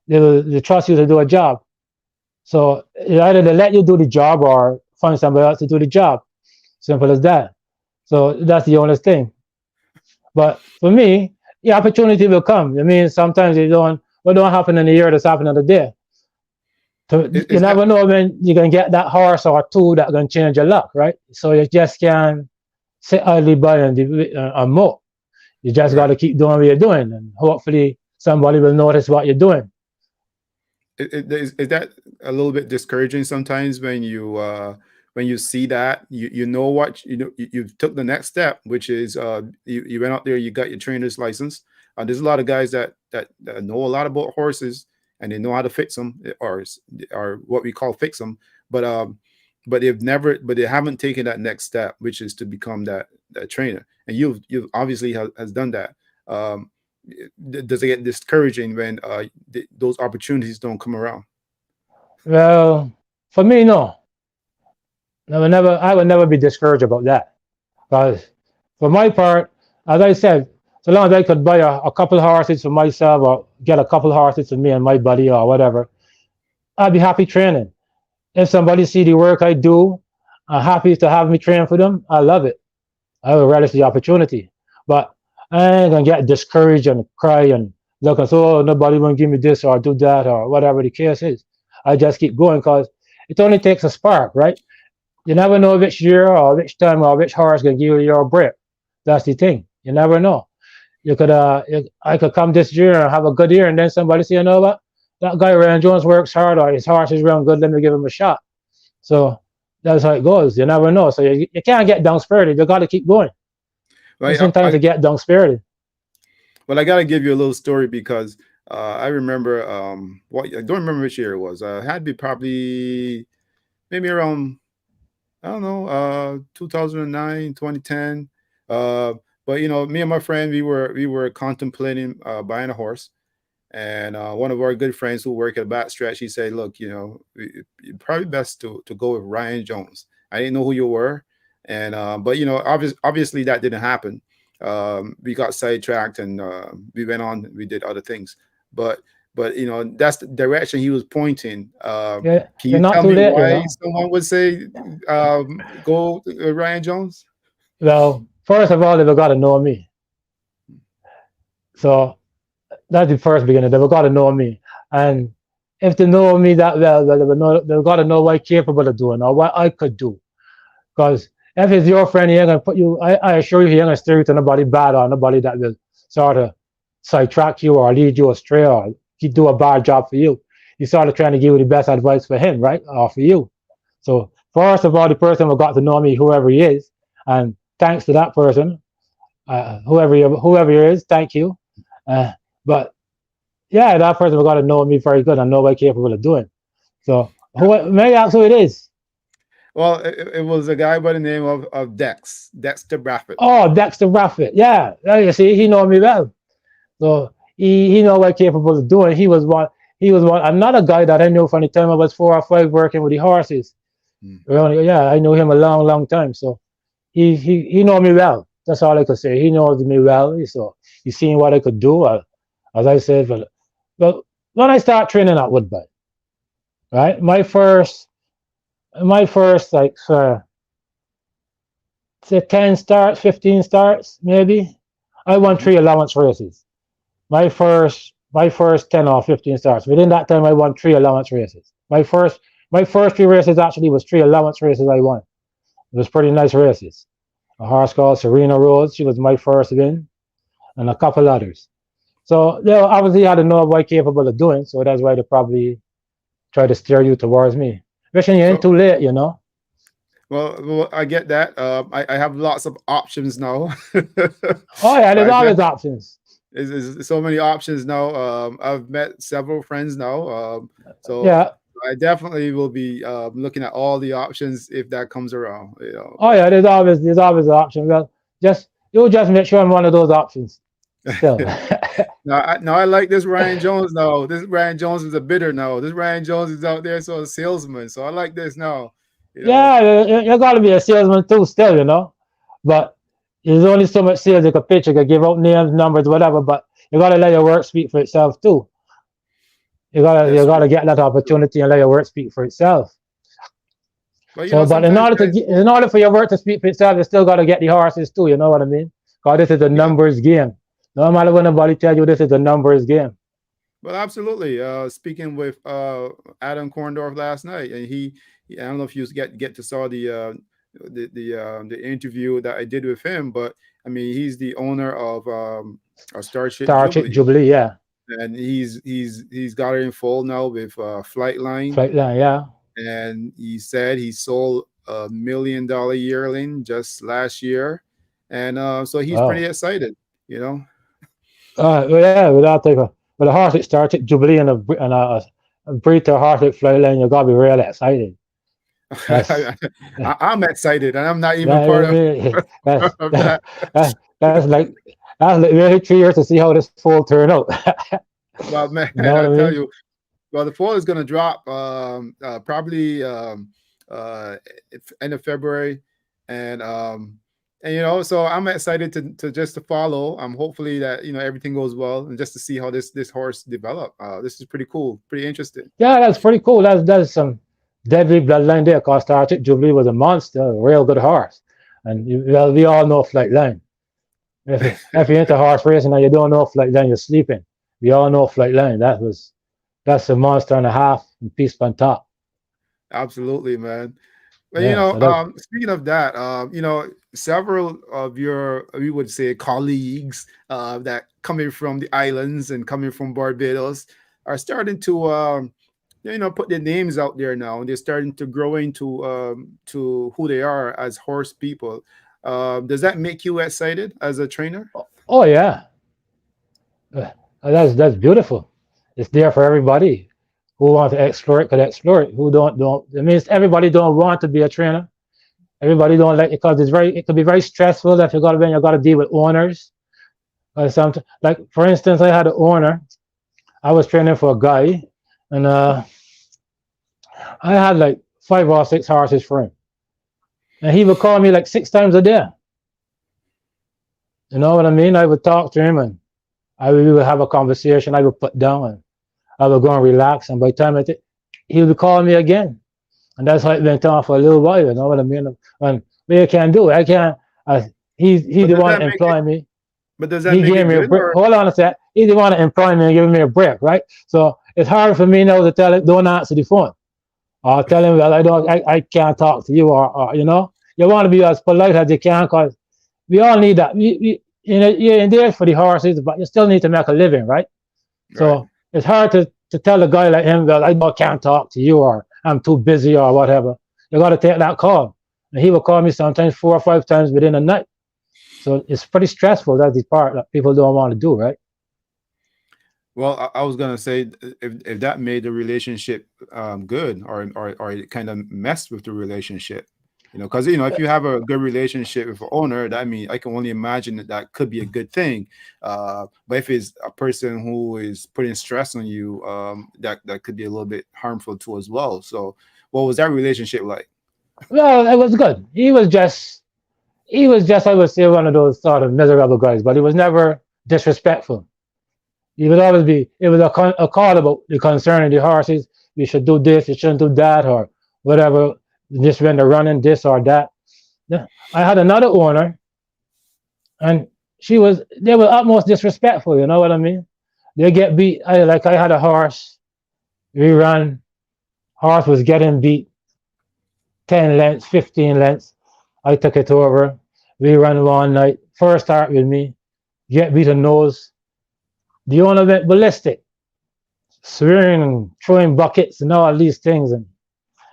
They trust you to do a job. So either they let you do the job or find somebody else to do the job. Simple as that. So that's the only thing. But for me, the opportunity will come. I mean, sometimes what don't happen in a year, that's happening in a day. So you Is that never know when you can get that horse or two that can change your luck, right? So you just can't sit idly by and mope. You just got right? to keep doing what you're doing, and hopefully somebody will notice what you're doing. Is that a little bit discouraging sometimes when you see that you know what you took the next step, which is you went out there, you got your trainer's license. There's a lot of guys that know a lot about horses and they know how to fix them, or what we call fix them, but they haven't taken that next step, which is to become that trainer. And you've obviously has done that. Does it get discouraging when those opportunities don't come around? Well, for me, no. I would never be discouraged about that. Because for my part, as I said, so long as I could buy a couple of horses for myself or get a couple of horses for me and my buddy or whatever, I'd be happy training. If somebody see the work I do, are happy to have me train for them, I love it. I would relish the opportunity. But I ain't gonna get discouraged and cry and look and say, oh, nobody won't give me this or do that or whatever the case is. I just keep going because it only takes a spark, right? You never know which year or which time or which horse can give you your break. That's the thing. You never know. I could come this year and have a good year, and then somebody say, you know what, that guy Ryan Jones works hard, or his horse is run good. Let me give him a shot. So that's how it goes. You never know. So you can't get down spirited. You got to keep going. Right. And sometimes you get down spirited. Well, I got to give you a little story because I remember what I don't remember which year it was. It had to be probably maybe around I don't know 2009, 2010. But me and my friend we were contemplating buying a horse, and one of our good friends who work at Backstretch, he said, "Look, probably best to go with Ryan Jones." I didn't know who you were, and but obviously that didn't happen. We got sidetracked, and we went on. We did other things, but that's the direction he was pointing. Yeah, Can you're you not tell too me late. why someone would say go Ryan Jones? Well, first of all, they've got to know me. So that's the first beginning. They've got to know me, and if they know me that well, they've got to know what I'm capable of doing or what I could do. Because if it's your friend, he ain't gonna put you. I assure you, he ain't gonna steer you to nobody bad or nobody that will sort of sidetrack you or lead you astray or he do a bad job for you. He's sort of trying to give you the best advice for him, right, or for you. So first of all, the person who got to know me, whoever he is, and thanks to that person, whoever he is, thank you. Uh, but yeah, that person got to know me very good and know what I'm capable of doing. So maybe that's who it is. Well, it was a guy by the name of Dexter Braffett. Oh, Dexter Raffit. Yeah, you see, he know me well. So he know what I'm capable of doing. He was one another guy that I knew from the time I was 4 or 5 working with the horses. Mm. Yeah, I knew him a long, long time. So he know me well. That's all I could say. He knows me well. So he's seen what I could do. As I said, well, when I start training at Woodbine, right? My first like say 10 starts, 15 starts, maybe. I won Mhm. 3 allowance races. My first 10 or 15 starts. Within that time, I won 3 allowance races. My first 3 races actually was 3 allowance races I won. It was pretty nice races. A horse called Serena Rose, she was my first win, and a couple others. So they obviously had to know what I'm capable of doing, so that's why they probably try to steer you towards me. Wishing you ain't So, too late, you know. well, I get that. I have lots of options now. Oh yeah, So there's I always def- options. is so many options now. I've met several friends now. So Yeah. I definitely will be looking at all the options if that comes around. Oh yeah, there's always an option. Well, just make sure I'm one of those options. Still. But now I like this Ryan Jones now. This Ryan Jones is a bidder now. This Ryan Jones is out there, so a salesman. So I like this now. You know. Yeah, you got to be a salesman too, still, But there's only so much sales you can pitch. You can give out names, numbers, whatever. But you got to let your work speak for itself too. You gotta That's you true. gotta get that True. opportunity and let your work speak for itself. But So, but in sometimes order to guys, in order for your work to speak for itself, you still gotta get the horses too. You know what I mean? Because this is a yeah. numbers game. No matter what nobody tell you, this is a numbers game. Well, absolutely. Speaking with Adam Korndorf last night, and I don't know if you get to saw the interview that I did with him, but I mean, he's the owner of a Starship Star Chick Jubilee, Jubilee, yeah. and he's got it in full now with Flightline, Flight line, yeah. and he said he sold $1 million yearling just last year, and so he's pretty Wow. excited. You know. Well, yeah, without take with a horse like Star Chick Jubilee and a breed to a horse like Flight line, you gotta be really excited. That's I'm excited, and I'm not even part of, that, that's of that, that. that's like really 3 years to see how this fall turn out. Well, man, You know what I I tell mean? you, well, the fall is going to drop probably end of February, and so I'm excited to just to follow. Hopefully that everything goes well, and just to see how this horse develop. This is pretty cool, pretty interesting. Yeah, that's pretty cool. That's some deadly bloodline there. Cause Star Chick Jubilee was a monster, a real good horse, and well, we all know Flight Line. If you're into horse racing and you don't know Flight Line, you're sleeping. We all know Flight Line. That's a monster and a half and piece on top. Absolutely, man. Well, Yeah. So that. speaking of that, several of your, we would say, colleagues that coming from the islands and coming from Barbados are starting to, put their names out there now, and they're starting to grow into to who they are as horse people. Does that make you excited as a trainer? Oh yeah. That's beautiful. It's there for everybody who wants to explore it could explore it. Who don't. It means everybody don't want to be a trainer. Everybody don't like it because it could be very stressful if you got to deal with owners. Like for instance, I had an owner. I was training for a guy, and I had like 5 or 6 horses for him, and he would call me like 6 times a day. You know what I mean? I would talk to him, and we would have a conversation. I would put down, and I would go and relax. And by the time he would call me again, and that's how it went on for a little while. You know what I mean? And what I can do, I can't. He's But the does one that make it? employing me. But does that He make gave it me a good break. or? Hold on a sec. He the one employing me and giving me a break, right? So it's hard for me now to tell him don't answer the phone, or tell him well I can't talk to you, or you want to be as polite as you can because we all need that. You're in there for the horses, but you still need to make a living, right? Right. So it's hard to tell a guy like him, well, I can't talk to you, or I'm too busy, or whatever. You got to take that call. And he will call me sometimes 4 or 5 times within a night. So it's pretty stressful. That's the part that people don't want to do, right? Well, I was gonna say if that made the relationship good, or it kind of messed with the relationship, because if you have a good relationship with an owner, that means I can only imagine that could be a good thing. But if it's a person who is putting stress on you, that could be a little bit harmful too as well. So, what was that relationship like? Well, it was good. He was just, I would say, one of those sort of miserable guys, but he was never disrespectful. He would always be, it was a call about the concern of the horses. You should do this, you shouldn't do that, or whatever. Just when they're running this or that. Yeah. I had another owner, and they were utmost disrespectful, you know what I mean? They get beat. I had a horse, we ran, horse was getting beat 10 lengths, 15 lengths. I took it over. We ran one night. First start with me, get beat a nose. The owner went ballistic, swearing and throwing buckets and all these things. And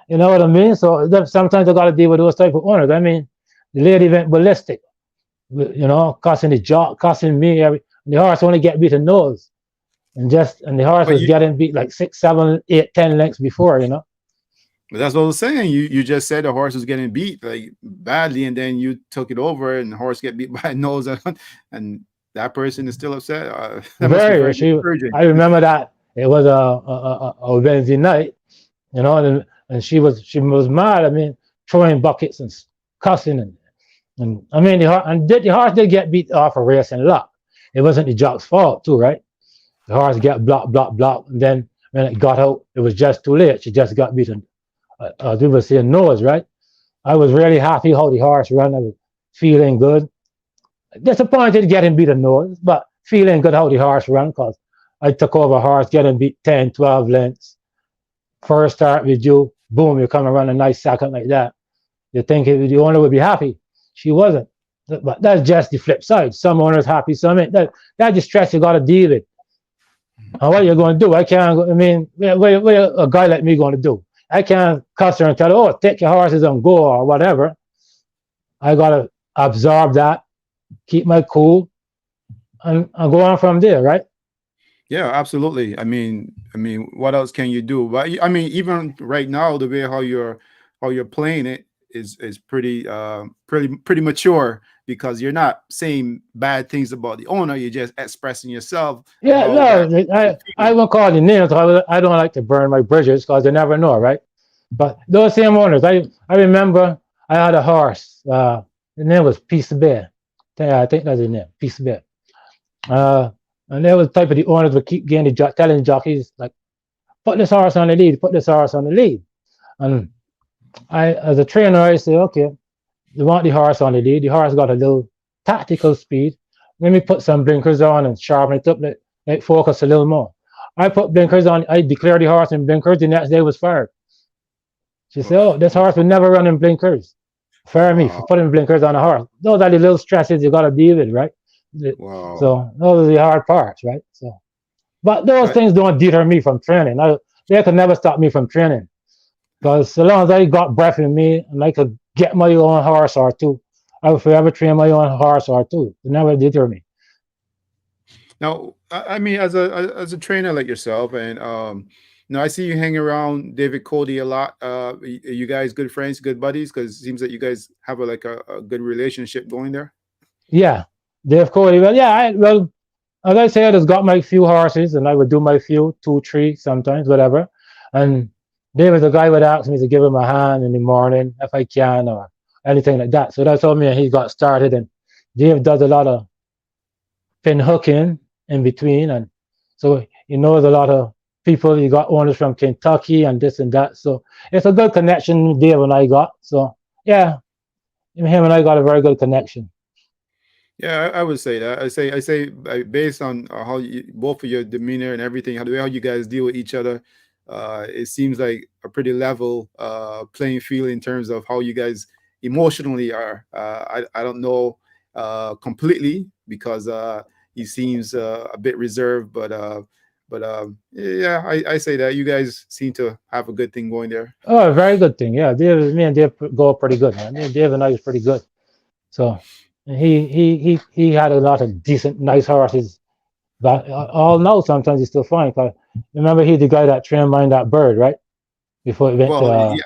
you know what I mean? So sometimes I got to deal with those type of owners. I mean, the lady went ballistic, cussing the jaw, cussing me. The horse only get beat a nose. And the horse But was getting beat like 6, 7, 8, 10 lengths before, But that's what I was saying. You just said the horse was getting beat like badly, and then you took it over, and the horse get beat by a nose, and that person is still upset. That must be Very. very discouraging. I remember that it was a Wednesday night, and she was mad. I mean, throwing buckets and cussing and I mean the horse did get beat off a race and luck. It wasn't the jock's fault too, right? The horse got blocked, and then when it got out, it was just too late. She just got beaten. As we were saying, nose, right? I was really happy how the horse ran. I was feeling good. Disappointed getting beat a nose, but feeling good how the horse ran because I took over a horse getting beat 10, 12 lengths. First start with you, boom, you come and run a nice second like that. You think the owner would be happy. She wasn't. But that's just the flip side. Some owners happy, some ain't. That's the stress you got to deal with. And what are you going to do? I can't, I mean, what a guy like me going to do? I can't cuss her and tell her, oh, take your horses and go or whatever. I got to absorb that, keep my cool, and go on from there, right? Yeah, absolutely. What else can you do? But I mean, even right now, the way how you're playing it is pretty mature because you're not saying bad things about the owner. You're just expressing yourself Yeah, how that no, you're I feeling. won't call the names. I don't like to burn my bridges because you never know, right? But those same owners, I remember I had a horse. His name was Peace Bear. Yeah, I think that's his name, Peace Bear. Uh, and there was type of the owners would keep getting telling jockeys like, put this horse on the lead, put this horse on the lead. And as a trainer, I say, okay, you want the horse on the lead. The horse got a little tactical speed. Let me put some blinkers on and sharpen it up, like focus a little more. I put blinkers on. I declared the horse in blinkers. The next day was fired. She said, "Oh, Oof. this horse will never run in blinkers. Fair me for Wow. putting blinkers on a horse. Those are the little stresses you got to deal with, right? Wow. So those are the hard parts, right? So, but those I, things don't deter me from training. They could never stop me from training because so long as I got breath in me and I could get my own horse or two, I would forever train my own horse or two. It never deter me. now, I mean, as a trainer like yourself, and now I see you hang around David Cody a lot. Are you guys good friends, good buddies? Because it seems that you guys have a good relationship going there. Yeah, Dave Cody. Well, yeah, well, as I said, I've got my few horses, and I would do my few, two, three, sometimes, whatever. And David, the guy would ask me to give him a hand in the morning if I can, or anything like that. So that's how me and he got started. And Dave does a lot of pin hooking in between, and so he knows a lot of people. He got owners from Kentucky and this and that. So it's a good connection Dave and I got. So yeah, him and I got a very good connection. Yeah, I would say that. I say based on how both of your demeanor and everything, how the way how you guys deal with each other, it seems like a pretty level playing field in terms of how you guys emotionally are. I don't know completely because he seems a bit reserved, but yeah, I say that you guys seem to have a good thing going there. Oh, a very good thing. Yeah, Dave, me and Dave go pretty good, man. Me and Dave and I is pretty good. So he had a lot of decent, nice horses. But all now, sometimes he's still fine. Cause remember, he's the guy that trained mine that bird, right? Before it went Well, yeah,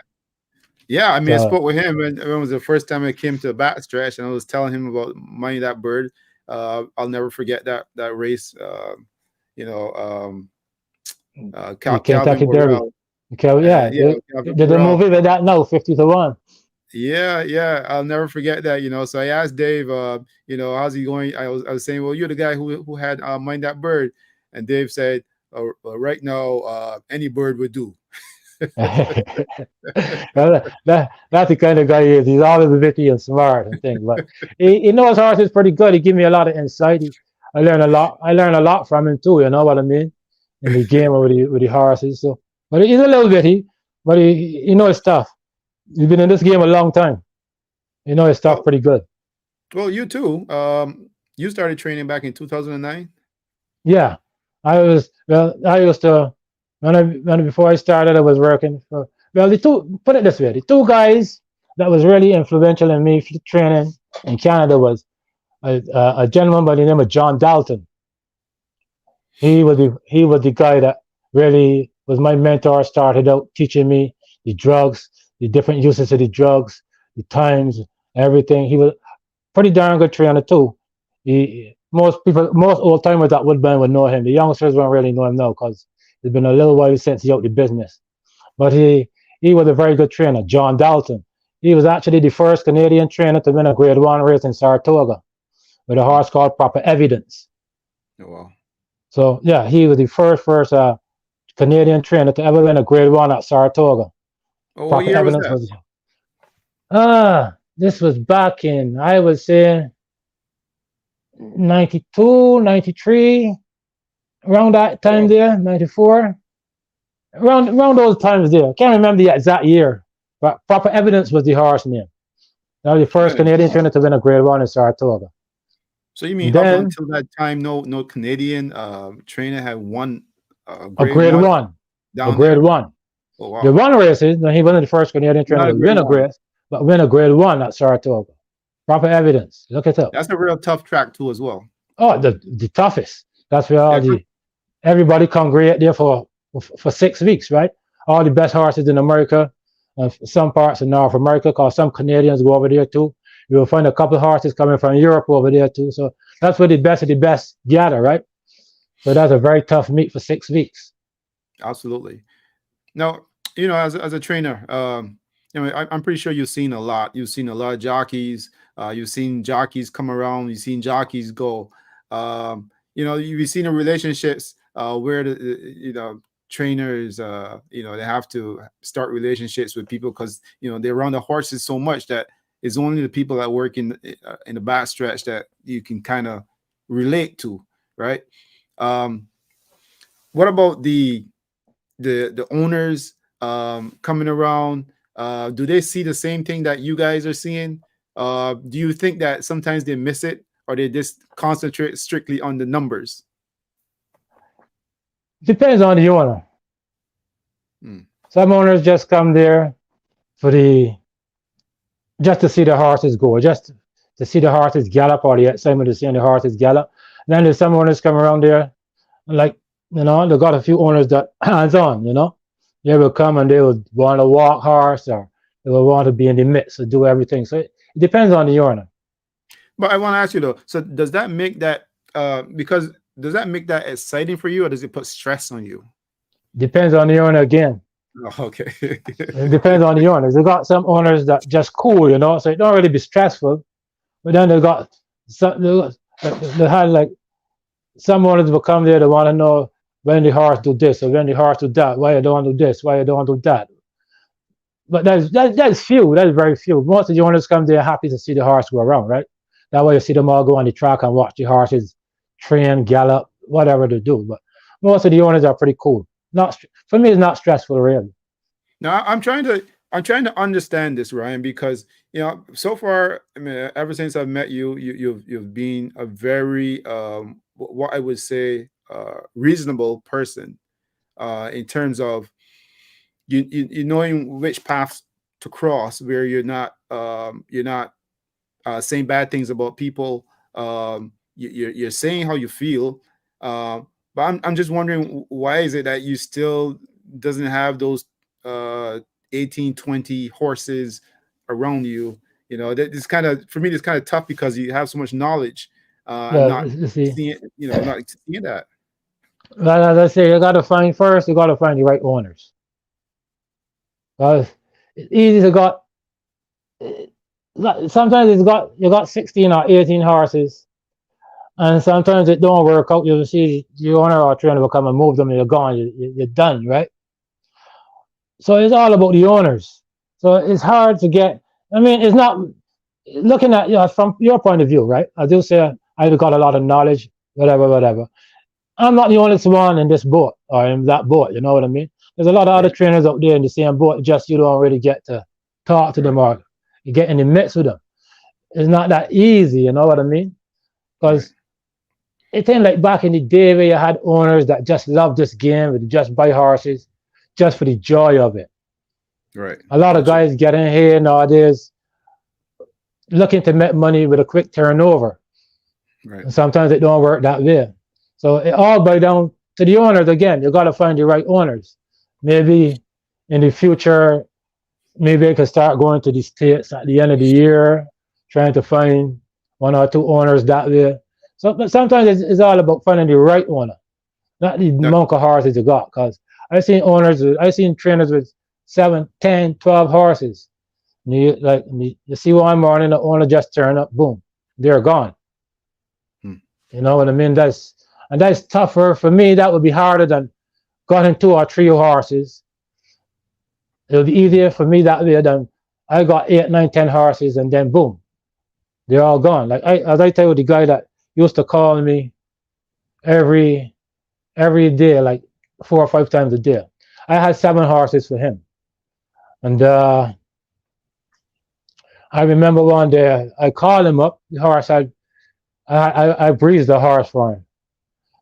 yeah, I mean, I to spoke with him, and it was the first time I came to the back stretch, and I was telling him about Money That Bird. I'll never forget that race. You know, the Calvin Kentucky Derby. Burrell. Okay, yeah, Yeah, Calvin did the Burrell. movie with that now, 50 to 1. Yeah, yeah, I'll never forget that. So I asked Dave, how's he going? I was saying, well, you're the guy who had Mind That Bird, and Dave said, well, right now, any bird would do. Well, that's the kind of guy he is. He's always witty and smart and things. But he knows horses pretty good. He give me a lot of insight. I learn a lot. I learn a lot from him too. You know what I mean? In the game with the horses. So, but he's a little bitty, but he knows his stuff. He's been in this game a long time. He knows his stuff Well, pretty good. well, you too. You started training back in 2009. Yeah, I used to when before I started, I was working for the two. Put it this way: the two guys that was really influential in me for training in Canada was a gentleman by the name of John Dalton. He was the guy that really was my mentor. Started out teaching me the drugs, the different uses of the drugs, the times, everything. He was pretty darn good trainer too. Most old timers at Woodbine would know him. The youngsters won't really know him now because it's been a little while since he out the business. But he was a very good trainer, John Dalton. He was actually the first Canadian trainer to win a Grade One race in Saratoga with a Mm. horse called Proper Evidence. Oh, wow. So yeah, he was the first Canadian trainer to ever win a Grade One at Saratoga. Oh, what Proper year was Evidence that? was this was back in I would say 92, 93, around that time Oh, there, 94, around those times there. I can't remember the exact year, but Proper Evidence was the horse name. That was the first yeah. Canadian trainer to win a Grade One in Saratoga. So you mean And up then until that time, no Canadian trainer had won a grade Grade one One, a down Grade there? One. Oh, The wow. one races, no, he wasn't the first Canadian trainer Not a to grade win a one. grade, but win a Grade One at Saratoga. Proper Evidence. Look it up. That's a real tough track too, as well. Oh, the toughest. That's where Yeah. all the everybody congregate there for 6 weeks, right? All the best horses in America, some parts of North America, because some Canadians go over there too. You will find a couple of horses coming from Europe over there too. So that's where the best of the best gather, right? So that's a very tough meet for 6 weeks. Absolutely. Now, as a trainer, I'm pretty sure you've seen a lot. You've seen a lot of jockeys. You've seen jockeys come around. You've seen jockeys go. You've seen the relationships where trainers, they have to start relationships with people because they're around the horses so much that it's only the people that work in the back stretch that you can kind of relate to, right? Um, what about the owners coming around? Do they see the same thing that you guys are seeing? Do you think that sometimes they miss it, or they just concentrate strictly on the numbers? Depends on the owner. Mm. Some owners just come there for the just to see the horses go, just to see the horses gallop, or the excitement of seeing the horses gallop. And then there's some owners come around there, like, they got a few owners that hands on, they will come and they will want to walk horse, or they will want to be in the midst and do everything. So it depends on the owner. But I want to ask you though, so does that make that because does that make that exciting for you, or does it put stress on you? Depends on the owner again. Oh, okay. It depends on the owners. They got some owners that just cool, so it don't really be stressful. But then they got some, they had like some owners will come there. They want to know when the horse do this or when the horse do that. Why you don't do this? Why you don't do that? But that's few. That's very few. Most of the owners come there happy to see the horse go around, right? That way you see them all go on the track and watch the horses train, gallop, whatever they do. But most of the owners are pretty cool. Not for me, it's not stressful really. Now I'm trying to understand this, Ryan, because so far, I mean, ever since I've met you, you've been a very what I would say reasonable person in terms of you knowing which paths to cross, where you're not saying bad things about people. You're saying how you feel. But I'm just wondering, why is it that you still doesn't have those 18, 20 horses around you? That is kind of, for me, it's kind of tough because you have so much knowledge, and not seeing, not seeing that. Well, as I say, you got to find the right owners. Because it's easy to sometimes you got 16 or 18 horses, and sometimes it don't work out. You see the owner or trainer will come and move them, and you're gone. You're done, right? So it's all about the owners. So it's hard to get. I mean, it's not looking at from your point of view, right? I do say I've got a lot of knowledge, whatever. I'm not the only one in this boat or in that boat. You know what I mean? There's a lot of other trainers out there in the same boat. Just you don't really get to talk to them or you get in the mix with them. It's not that easy. You know what I mean? Because it ain't like back in the day where you had owners that just loved this game, would just buy horses just for the joy of it. Right. A lot of guys get in here nowadays looking to make money with a quick turnover. Right. And sometimes it don't work that way. So it all boils down to the owners again. You got to find the right owners. Maybe in the future, maybe I can start going to the States at the end of the year, trying to find one or two owners that way. So but sometimes it's all about finding the right owner, not the amount of horses you got. Because I've seen trainers with 7, 10, 12 horses. And you see one morning, the owner just turn up, boom, they're gone. You know what I mean? That's tougher for me. That would be harder than getting 2 or 3 horses. It'll be easier for me that way than I got 8, 9, 10 horses and then boom, they're all gone. Like as I tell you, the guy that used to call me every day, like 4 or 5 times a day. I had 7 horses for him, and I remember one day I called him up. The horse I breezed the horse for him,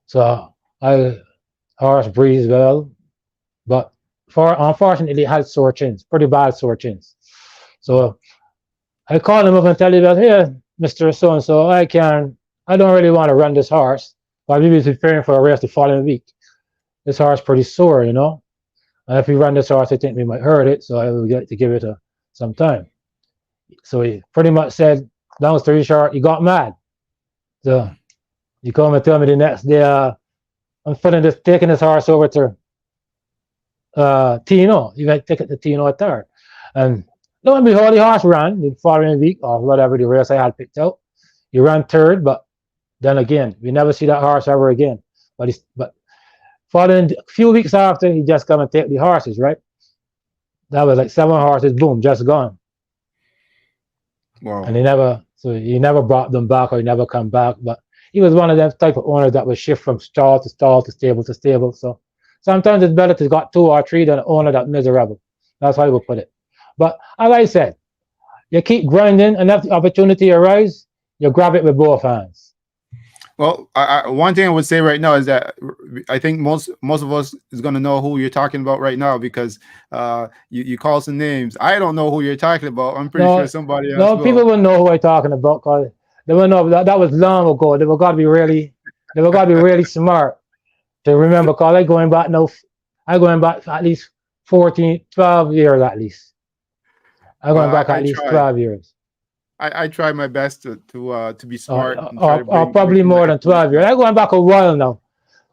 so horse breezed well, but unfortunately had sore chins, pretty bad sore chins. So I called him up and tell him that, hey, Mr. So and so, I don't really want to run this horse, but we was preparing for a race the following week. This horse pretty sore, and if we run this horse, I think we might hurt it, so I will get to give it some time. So he pretty much said, long story short, he got mad. So he called me and told me the next day, I'm taking this horse over to Tino. You might take it to Tino at third. And lo and behold, the horse ran the following week or whatever the race I had picked out. He ran third, but then again, we never see that horse ever again. But following a few weeks after, he just come and take the horses, right? That was like 7 horses, boom, just gone. Wow. And he never brought them back, or he never come back. But he was one of them type of owners that would shift from stall to stall to stable to stable. So sometimes it's better to got 2 or 3 than an owner that's miserable. That's how I would put it. But as I said, you keep grinding, and if the opportunity arises, you grab it with both hands. Well, one thing I would say right now is that I think most of us is going to know who you're talking about right now because you call some names. I don't know who you're talking about. I'm pretty sure No, somebody else no, people will. will know who I'm talking about because they will know that was long ago. They were got to be really smart to remember. Because I going back at least 14, 12 years at least. I'm going back I at least try. 12 years. I try my best to be smart and try to Or bring probably some more than 12 information. years. I'm going back a while now.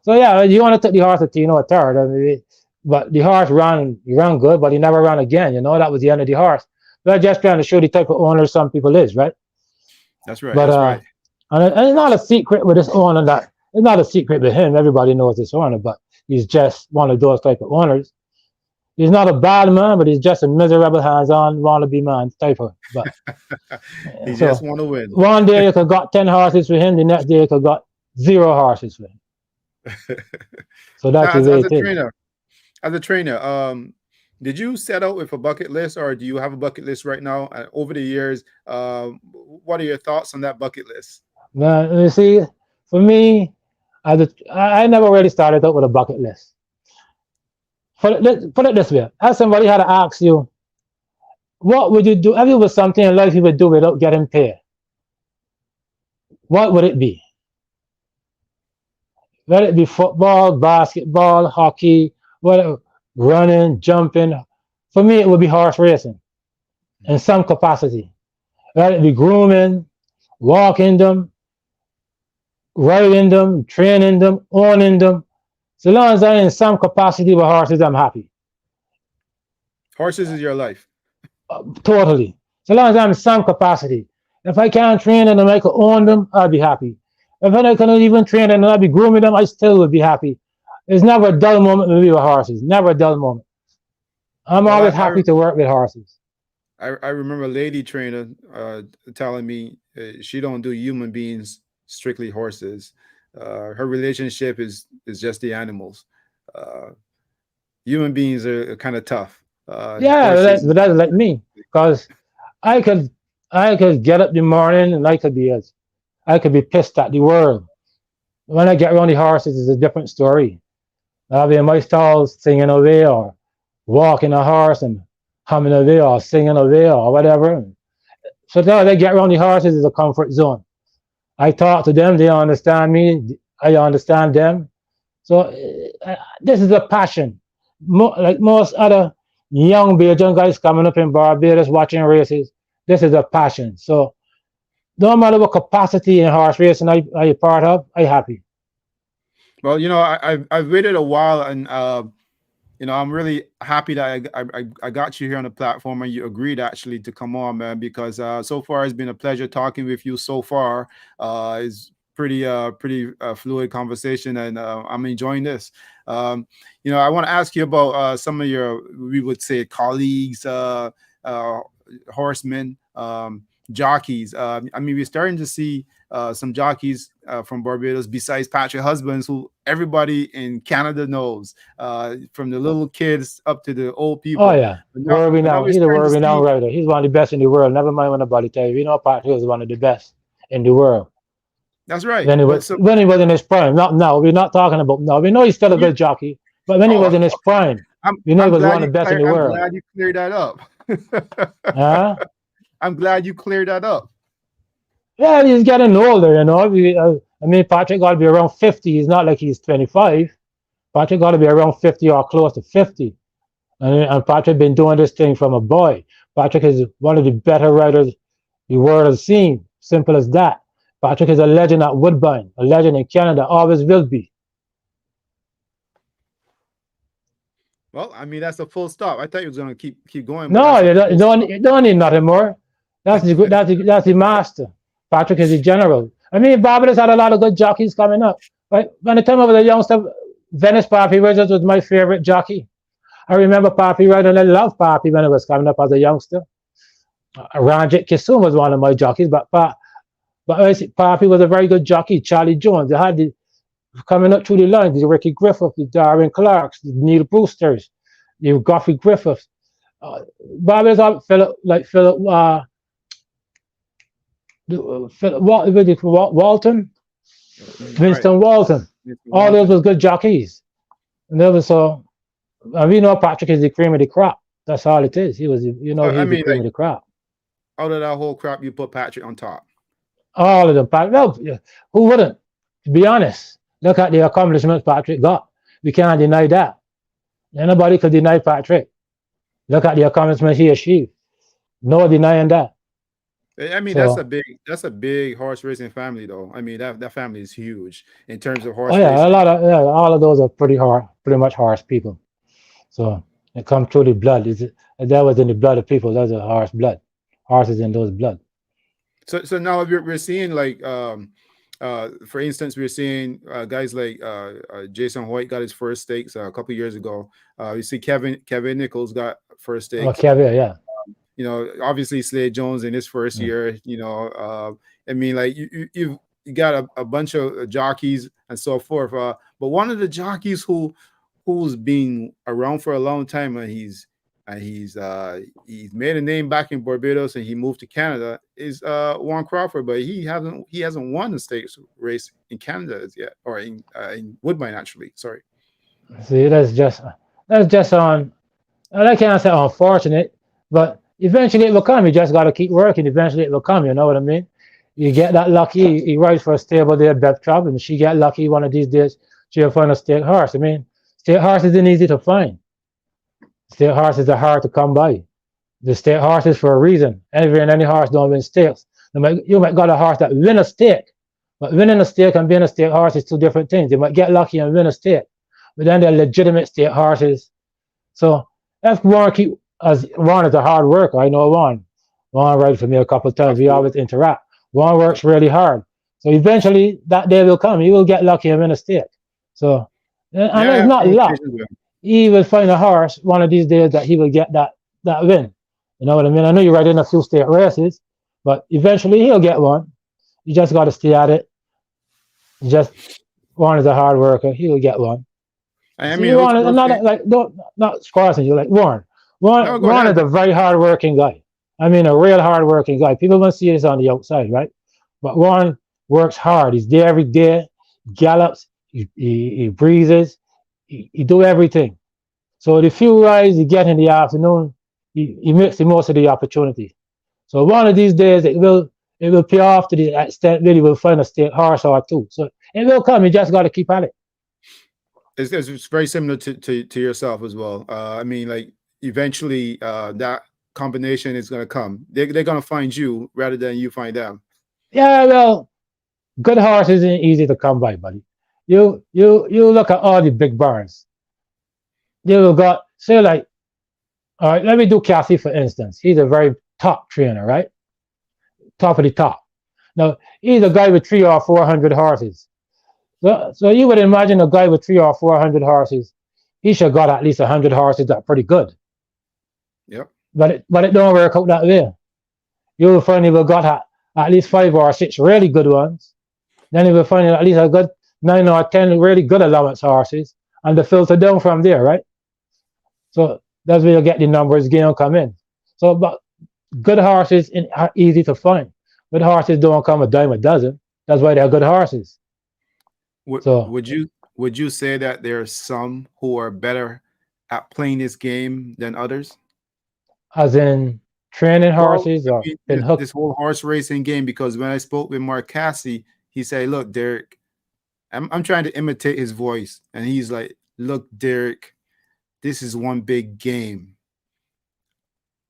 So yeah, you want to take the horse at a third. I mean, but the horse ran good, but he never ran again. That was the end of the horse. We're just trying to show the type of owner some people is, right? That's right. But That's right. and it's not a secret with this owner that it's not a secret with him. Everybody knows this owner, but he's just one of those type of owners. He's not a bad man, but he's just a miserable, hands-on, wannabe man type of. But He just so want to win. one day you could got 10 horses for him, the next day you could got 0 horses for him. So that's Now, the way it is. as a trainer, did you set out with a bucket list, or do you have a bucket list right now? Over the years, what are your thoughts on that bucket list? Now, you see, for me, I never really started out with a bucket list. Put it this way: as somebody had to ask you, what would you do if it was something in life you would do without getting paid? What would it be? Let it be football, basketball, hockey, whatever, running, jumping. For me, it would be horse racing in some capacity. Let it be grooming, walking them, riding them, training them, owning them. So long as I'm in some capacity with horses, I'm happy. Horses is your life. Totally. So long as I'm in some capacity. If I can't train them and I can own them, I'll be happy. If I cannot even train them and I'll be grooming them, I still would be happy. There's never a dull moment with me with horses. Never a dull moment. I'm always happy to work with horses. I remember a lady trainer telling me she don't do human beings, strictly horses. Her relationship is just the animals. Human beings are kind of tough. Yeah, Horses, but that's like me, because I could get up in the morning and I could be pissed at the world. When I get around the horses, it's a different story. I'll be in my stalls singing away or walking a horse and humming away or singing away or whatever. So now they get around the horses is a comfort zone. I talk to them, they understand me, I understand them. So this is a passion. Like most other young Bajan guys coming up in Barbados watching races, this is a passion. So no matter what capacity in horse racing I part of, I'm happy. Well, I've waited a while, and I'm really happy that I got you here on the platform, and you agreed actually to come on, man. Because so far it's been a pleasure talking with you. So far, it's pretty fluid conversation, and I'm enjoying this. I want to ask you about some of your, we would say, colleagues, horsemen, jockeys. I mean, we're starting to see some jockeys from Barbados besides Patrick Husbands, who everybody in Canada knows, from the little kids up to the old people. Oh yeah, world renowned. He's a world renowned rider. He's one of the best in the world. Never mind what nobody tell you. Patrick is one of the best in the world. That's right. When he was in his prime. Not now. We're not talking about now. We know he's still a good jockey, but when he was in his prime, he was one of the best in the world. I'm glad you cleared that up. I'm glad you cleared that up. Yeah, he's getting older, I mean, Patrick got to be around 50. He's not like he's 25. Patrick got to be around 50 or close to 50. And Patrick been doing this thing from a boy. Patrick is one of the better riders the world has seen. Simple as that. Patrick is a legend at Woodbine, a legend in Canada, always will be. Well, I mean, that's a full stop. I thought you was going to keep going. No, you don't need nothing more. That's the master. Patrick is the general. I mean, Barbados had a lot of good jockeys coming up. But by the time I was a youngster, Venice Papi Riders was my favorite jockey. I remember Papi Riders, and I loved Papi when I was coming up as a youngster. Ranjit Kissoon was one of my jockeys, but Papi was a very good jockey. Charlie Jones, they had coming up through the line, the Ricky Griffith, the Darwin Clarks, the Neil Brewsters, the Goffrey Griffiths. Barbados up Philip what was it, Walton, Right. Winston Walton. Mr. All those Walton. was good jockeys. And there was so and we know Patrick is the cream of the crop. That's all it is. He was, I he's the mean, cream like of the crop. out of that whole crap, you put Patrick on top. All of them. No, who wouldn't? To be honest, look at the accomplishments Patrick got. We can't deny that. Nobody could deny Patrick. Look at the accomplishments he achieved. No denying that. I mean, So, that's a big horse racing family, though. I mean, that family is huge in terms of oh horse yeah, racing. all of those are pretty much harsh people. So it comes through the blood. That was in the blood of people. That's a harsh blood. Horses in those blood. So now we're seeing like for instance, we're seeing guys like Jason Hoyt got his first stakes a couple years ago. We see Kevin Nichols got first Oh, stakes. caviar, yeah. Obviously Slade Jones in his first year. I mean, like you got a bunch of jockeys and so forth. But one of the jockeys who's been around for a long time, and he's made a name back in Barbados and he moved to Canada, is Warren Crawford, but he hasn't won the stakes race in Canada as yet, or in Woodbine actually. Sorry. See, that's just on. I can't say unfortunate, but eventually it will come. You just got to keep working. Eventually it will come. You know what I mean? You get that lucky. He rides for a stable there, Beth Traub, and she get lucky one of these days. She'll find a state horse. I mean, state horse isn't easy to find. State horses are hard to come by. The state horses for a reason. Any horse don't win stakes. You might got a horse that win a stake, but winning a stake and being a state horse is two different things. You might get lucky and win a stake, but then they're legitimate state horses. So if Warren is a hard worker, I know Warren. Warren rides for me a couple of times. We always interact. Warren works really hard. So eventually that day will come. He will get lucky and win a stake. So, and Yeah, I it's have not luck. conversations with him. He will find a horse one of these days that he will get that win. You know what I mean? I know you're riding a few state races, but eventually he'll get one. You just got to stay at it. Warren is a hard worker. He will get one. I See, mean, it looks Warren, perfect. not squashing you like Warren. No, go Warren ahead. is a very hard-working guy. I mean, a real hard-working guy. People don't see this on the outside, right? But Warren works hard. He's there every day. Gallops. He breezes. He do everything. So the few rides he get in the afternoon, he makes the most of the opportunity. So one of these days it will pay off to the extent that he will find a state horse or two. So it will come. You just got to keep at it. It's very similar to yourself as well. I mean, like eventually that combination is going to come. They're going to find you rather than you find them. Yeah, well, good horse isn't easy to come by, buddy. You look at all the big barns. You got say like, all right, let me do Cassie for instance. He's a very top trainer, right? Top of the top. Now he's a guy with 300 or 400 horses. So you would imagine a guy with 300 or 400 horses, he should got at least 100 horses that are pretty good. Yep. But it don't work out that way. You will find he will got at least 5 or 6 really good ones. Then he will find at least a good 9 or 10 really good allowance horses, and the filter down from there, right? So that's where you get the numbers game come in. So, but good horses are easy to find. Good horses don't come a dime a dozen. That's why they're good horses. Would you say that there are some who are better at playing this game than others? As in training horses or been hooked? This whole horse racing game, because when I spoke with Mark Cassie, he said, look, Derek, I'm trying to imitate his voice. And he's like, look, Derek, this is one big game.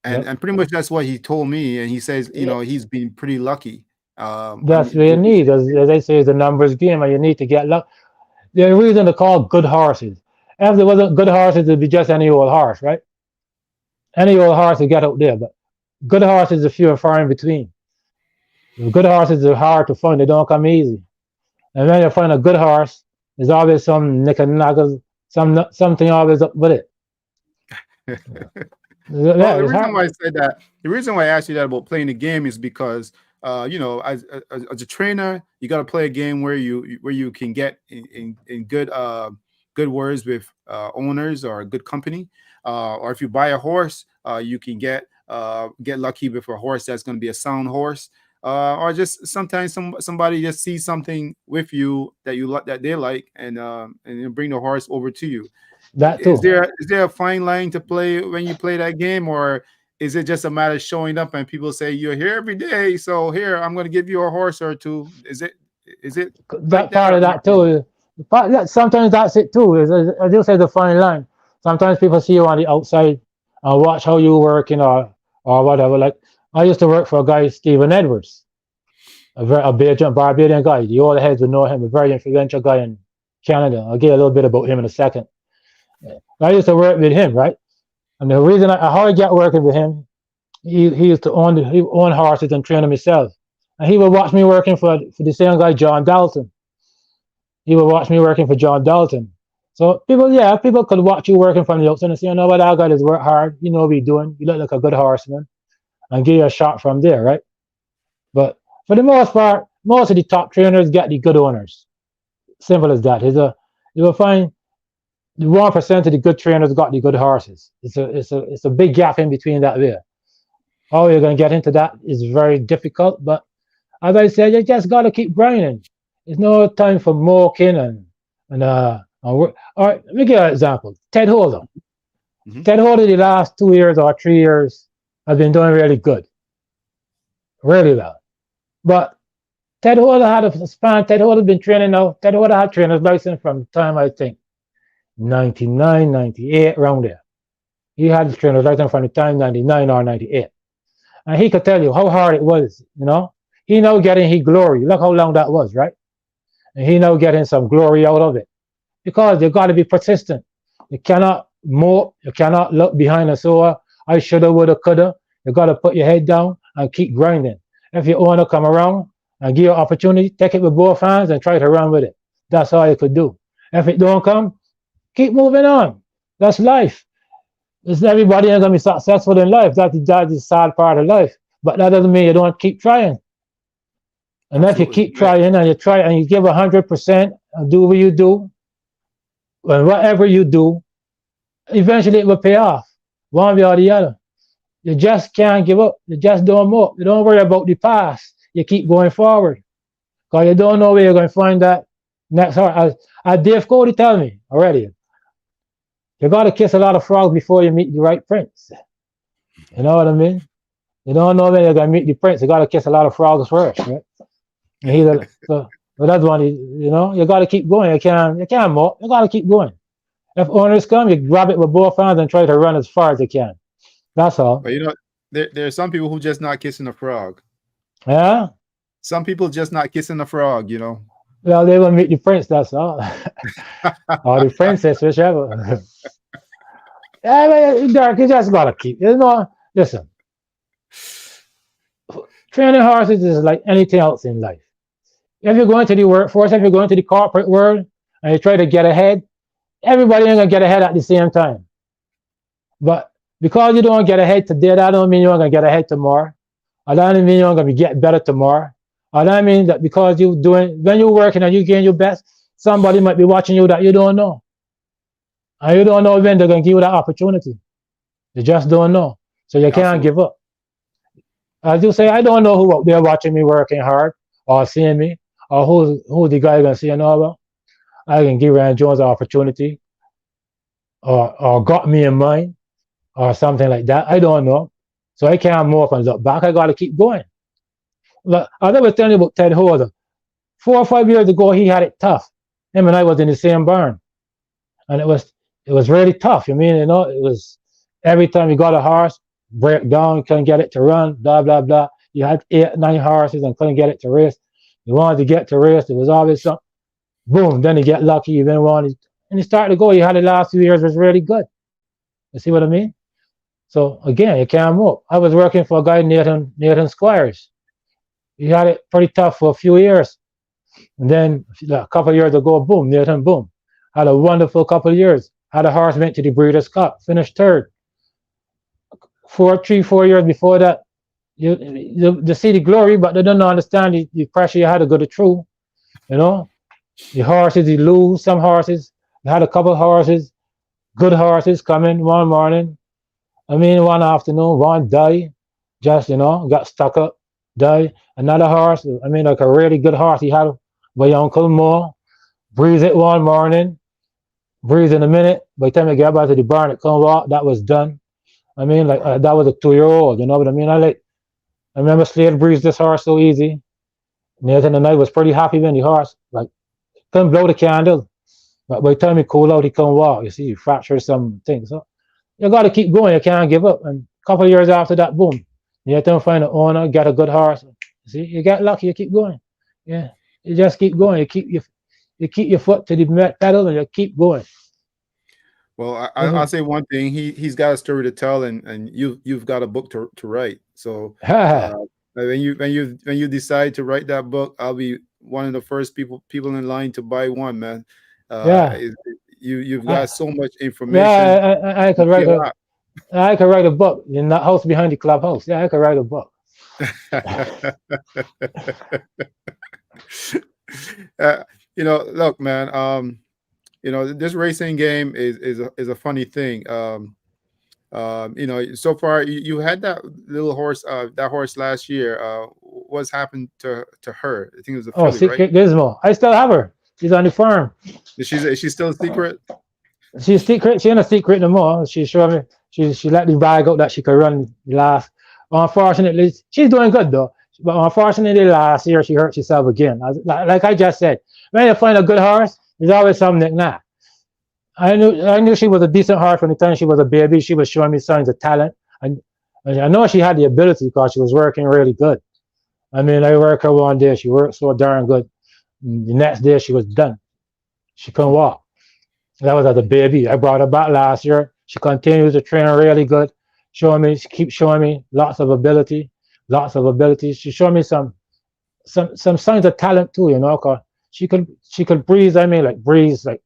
And pretty much that's what he told me. And he says, he's been pretty lucky. That's what you need. As they say, it's a numbers game, and you need to get luck. The reason to call good horses. If there wasn't good horses, it'd be just any old horse, right? Any old horse would get out there, but good horses are few and far in between. Good horses are hard to find. They don't come easy. And when you find a good horse, there's always some nick and knackers, something always up with it. The reason why I said that, the reason why I asked you that about playing the game is because as a trainer, you got to play a game where you can get in good good words with owners or a good company, or if you buy a horse, you can get lucky with a horse that's going to be a sound horse, or just sometimes somebody just sees something with you that you like that they like, and then bring the horse over to you. That Is too. there a fine line to play when you play that game, or is it just a matter of showing up and people say you're here every day, so here I'm going to give you a horse or two? Is it like That that part or of not that really? too. Sometimes that's it too. I do say the fine line. Sometimes people see you on the outside and watch how you working or whatever. Like I used to work for a guy, Stephen Edwards, a Barbadian guy. The old heads would know him, a very influential guy in Canada. I'll get a little bit about him in a second. I used to work with him, right? And the reason how I got working with him, he used to own horses and train them himself. And he would watch me working for the same guy, John Dalton. He would watch me working for John Dalton. So people could watch you working from the outside and say, you know what, that guy does work hard. You know what he's doing. You look like a good horseman, and give you a shot from there, right? But for the most part, most of the top trainers get the good owners. Simple as that. You will find the 1% of the good trainers got the good horses. It's a big gap in between that there. How you're gonna get into that is very difficult, but as I said, you just gotta keep grinding. There's no time for mocking and work. All right, let me give you an example. Ted Holder. Hmm. Ted Holder, the last 2 years or 3 years, has been doing really good, really well. But Ted Holder had a span. Ted Holder been training now. Ted Holder had trainer's license from the time I think 99, 98, around there. He had the trainer's license from the time 99 or 98. And he could tell you how hard it was, you know. He now getting his glory. Look how long that was, right? And he now getting some glory out of it. Because you got to be persistent. You cannot mope. You cannot look behind and say, oh, I shoulda, woulda, coulda. You got to put your head down and keep grinding. If your owner come around and give you an opportunity, take it with both hands and try to run with it. That's all you could do. If it don't come, keep moving on. That's life. It's everybody ain't gonna be successful in life. That's the sad part of life. But that doesn't mean you don't keep trying. And if you Absolutely. keep trying and you try and you give 100% and do what you do, and whatever you do, eventually it will pay off, one way or the other. You just can't give up. You just don't move. You don't worry about the past. You keep going forward. Because you don't know where you're going to find that next heart. As Dave Cody tell me already, you got to kiss a lot of frogs before you meet the right prince. You know what I mean? You don't know when you're going to meet the prince. You got to kiss a lot of frogs first, right? And so that's one. You know, you got to keep going. You can't mope. You got to keep going. If owners come, you grab it with both hands and try to run as far as you can. That's all. But there are some people who just not kissing a frog. Yeah. Some people just not kissing a frog. Well, they will meet the prince. That's all. Or the princess, whichever. Yeah, Derek, you just gotta keep. Listen. Training horses is like anything else in life. If you're going to the workforce, if you're going to the corporate world, and you try to get ahead, everybody ain't gonna get ahead at the same time. But because you don't get ahead today, that don't mean you're gonna get ahead tomorrow. Or that don't mean you're gonna get better tomorrow. Or that means that because when you're working and you gain your best, somebody might be watching you that you don't know. And you don't know when they're gonna give you that opportunity. You just don't know. So you can't give up. As you say, I don't know who they're watching me working hard or seeing me, or who's the guy gonna say, you know, well, I can give Ryan Jones an opportunity, or got me in mind, or something like that. I don't know. So I can't move up and look back. I gotta keep going. Look, I was telling you about Ted Holder. 4 or 5 years ago, he had it tough. Him and I was in the same barn, and it was really tough. You mean, it was every time you got a horse, break down, couldn't get it to run, blah blah blah. You had 8, 9 horses and couldn't get it to race. You wanted to get to race, there was always something. Boom, then you get lucky, you then wanted, and you start to go. You had the last few years was really good. You see what I mean? So again, you can't move. I was working for a guy, Nathan Squires. He had it pretty tough for a few years. And then a couple of years ago, boom, Nathan, boom. Had a wonderful couple of years. Had a horse went to the Breeders' Cup, finished third. 4 years before that, you see the glory, but they don't understand the pressure you had to go through. You know, the horses, you lose some horses. had a couple of horses, good horses coming one morning. I mean, one afternoon, one died, just, got stuck up, died. Another horse, I mean, like a really good horse he had by Uncle Moore, breathed it one morning, breathed in a minute. By the time I get back to the barn, it come out, that was done. I mean, like, Wow. that was a 2-year-old, you know what I mean? I remember Slade breezed this horse so easy. Nathan and I was pretty happy when the horse, like, couldn't blow the candle. But by the time he cool out, he couldn't walk. You see, he fractured some things. So you got to keep going. You can't give up. And a couple of years after that, boom, you have to find an owner, get a good horse. You see, you get lucky, you keep going. Yeah, you just keep going. You keep your foot to the pedal, and you keep going. Well, I'll Mhm. say one thing. He's got a story to tell, and you've got a book to write. So uh, when you decide to write that book, I'll be one of the first people in line to buy one, man. Yeah, You've got I, so much yeah. information. I You could see write a a, I could write a book in that house behind the clubhouse. Yeah, I could write a book. lot. Look, man. This racing game is a funny thing. So far you had that horse last year. What's happened to her? I think it was a Oh, filly, right? Secret Gizmo. I still have her. She's on the farm. Is she still a secret? She's secret. She ain't a secret no more. She showed me. She let the bag out that she could run last. Unfortunately, she's doing good though. But unfortunately, last year she hurt herself again. Like I just said, when you find a good horse, there's always something like that. I knew she was a decent horse from the time she was a baby. She was showing me signs of talent, and I know she had the ability because she was working really good. I mean, I worked her one day. She worked so darn good. The next day she was done. She couldn't walk. That was as a baby. I brought her back last year. She continues to train really good, she keeps showing me lots of ability, lots of ability. She showed me some signs of talent too, cause she could breeze, I mean, like breeze like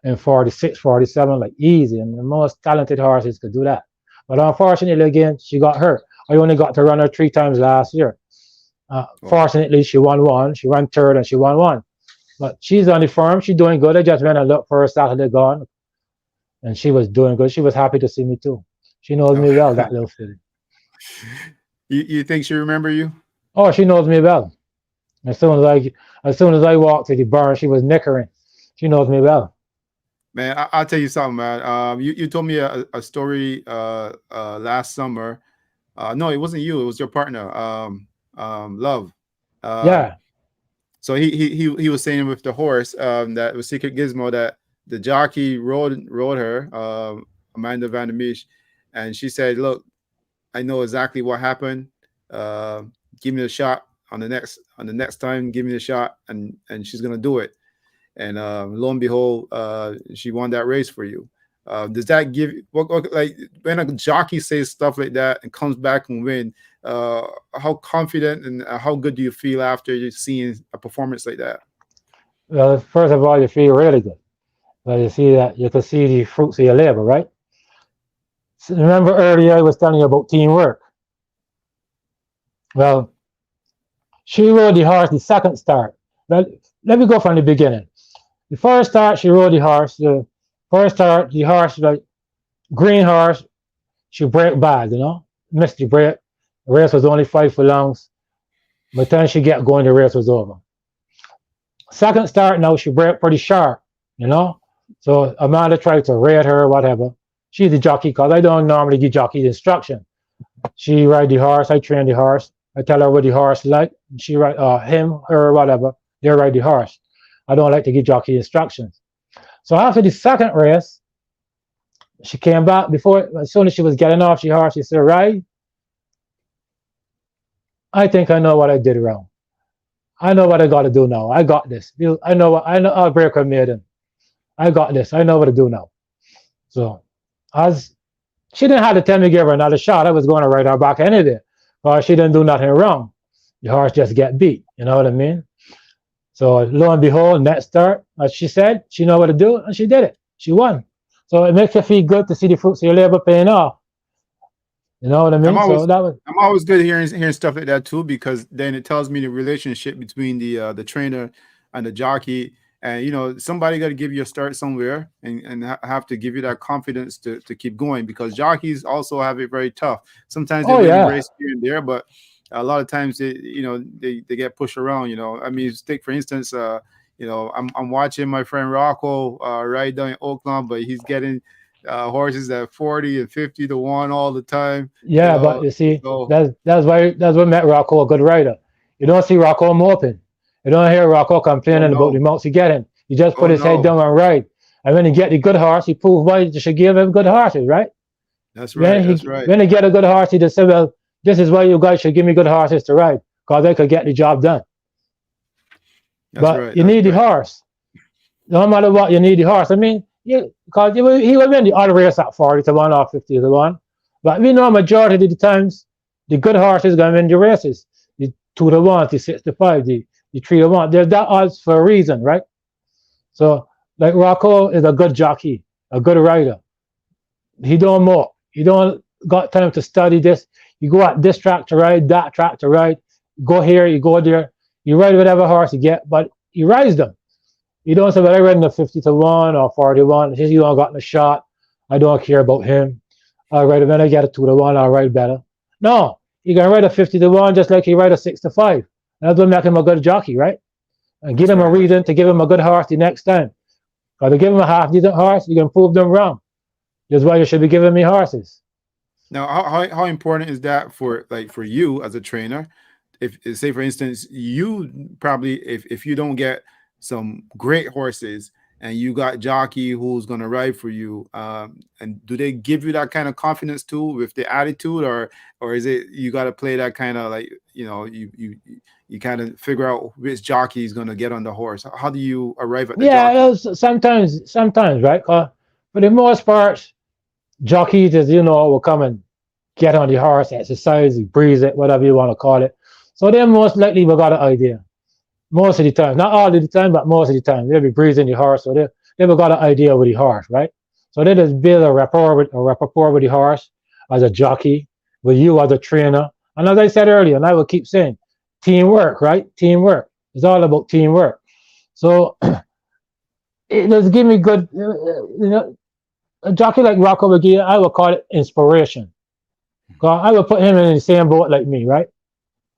in 46, 47, like easy. And the most talented horses could do that. But unfortunately, again, she got hurt. I only got to run her 3 times last year. Oh, Fortunately, she won one. She ran third and she won one. But she's on the farm. She's doing good. I just went and looked for her Saturday gone, and she was doing good. She was happy to see me too. She knows me well, oh. that little filly. You think she remember you? Oh, she knows me well. As soon as I walked to the barn, she was nickering. She knows me well. Man, I'll tell you something, man. You told me a story last summer. No, it wasn't you. It was your partner, Love. Um, Yeah, so he was saying with the horse that was Secret Gizmo that the jockey rode her, Amanda Van der Meesh, and she said, "Look, I know exactly what happened. Uh, give me a shot on the next time. Give me a shot, and she's gonna do it." And lo and behold, she won that race for you. Does that give like when a jockey says stuff like that and comes back and win? How confident and how good do you feel after you seeing a performance like that? well, first of all, you feel really good. Well, you can see the fruits of your labor, right? So remember earlier I was telling you about teamwork. Well, she rode the horse the second start. Well, let me go from the beginning. The first start, she rode the horse. The first start, the horse, like green horse, she brake bad, missed the brake. The race was only 5 furlongs. By the time she get going, the race was over. Second start, now she braked pretty sharp, you know. So Amanda tried to rate her, whatever. She's the jockey because I don't normally give jockeys instruction. She ride the horse, I train the horse. I tell her what the horse like. She ride him, her, whatever. They ride the horse. I don't like to give jockey instructions. So after the second race, she came back as soon as she was getting off the horse, she said, "Right, I think I know what I did wrong. I know what I got to do now. I got this. I know I'll break her maiden. I got this. I know what to do now." So as she didn't have to tell me to give her another shot, I was going to ride her back anyway. But she didn't do nothing wrong. The horse just get beat. You know what I mean? So lo and behold, next start, as she said, she know what to do, and she did it. She won. So it makes you feel good to see the fruits of your labor paying off. You know what I I'm mean? So always that was I'm always good hearing stuff like that too because then it tells me the relationship between the trainer and the jockey. And somebody got to give you a start somewhere, and have to give you that confidence to keep going, because jockeys also have it very tough. Sometimes they Oh win a yeah, race here and there, but a lot of times they get pushed around. I mean, take for instance, I'm watching my friend Rocco ride down in Oakland, but he's getting horses at 40 and 50 to 1 all the time. You yeah. But know, you see, so that's what made Rocco a good rider. You don't see Rocco moping. You don't hear Rocco oh complaining about the no, mounts he getting. He just put oh his head no, down and ride. And when he get the good horse, he prove why you should give him good horses, right? that's right, that's right, When he get a good horse, he just say, well, this is why you guys should give me good horses to ride, because I could get the job done. that's But right, you that's need the right. horse. No matter what, you need the horse. I mean, because he will win the other race at 40 to 1 or 50 to 1. But we know majority of the times, the good horses going to win the races. The 2 to 1, the 6 to 5, the 3 to 1. There's that odds for a reason, right? So, like Rocco is a good jockey, a good rider. He don't mope. He don't got time to study this. You go at this track to ride, that track to ride. You go here, you go there. You ride whatever horse you get, but you rides them. You don't say, well, I ride in the 50 to 1 or 41. He don't got in a shot. I don't care about him. I'll ride when I get a 2 to 1, I'll ride better. No, you can ride a 50 to 1 just like he ride a 6 to 5. That's what make him a good jockey, right? And give That's him a right. That's reason to give him a good horse the next time. Because to give him a half decent horse, you can prove them wrong. That's why you should be giving me horses. Now, how important is that for you as a trainer? If say for instance, you probably, if you don't get some great horses and you got jockey who's gonna ride for you, and do they give you that kind of confidence too with the attitude, or is it you got to play that kind of like you kind of figure out which jockey is gonna get on the horse? How do you arrive at the Yeah, jockey? sometimes, right? For the most part, jockeys, as you know, will come and get on the horse, exercise, breeze it, whatever you want to call it. So they most likely will got an idea. Most of the time, not all of the time, but most of the time, they'll be breezing the horse, so they will got an idea with the horse, right? So they just build a rapport with the horse as a jockey, with you as a trainer. And as I said earlier, and I will keep saying, teamwork, right? Teamwork. It's all about teamwork. So it does give me good, a jockey like Rocco McGee, I would call it inspiration. Cause I would put him in the same boat like me, right?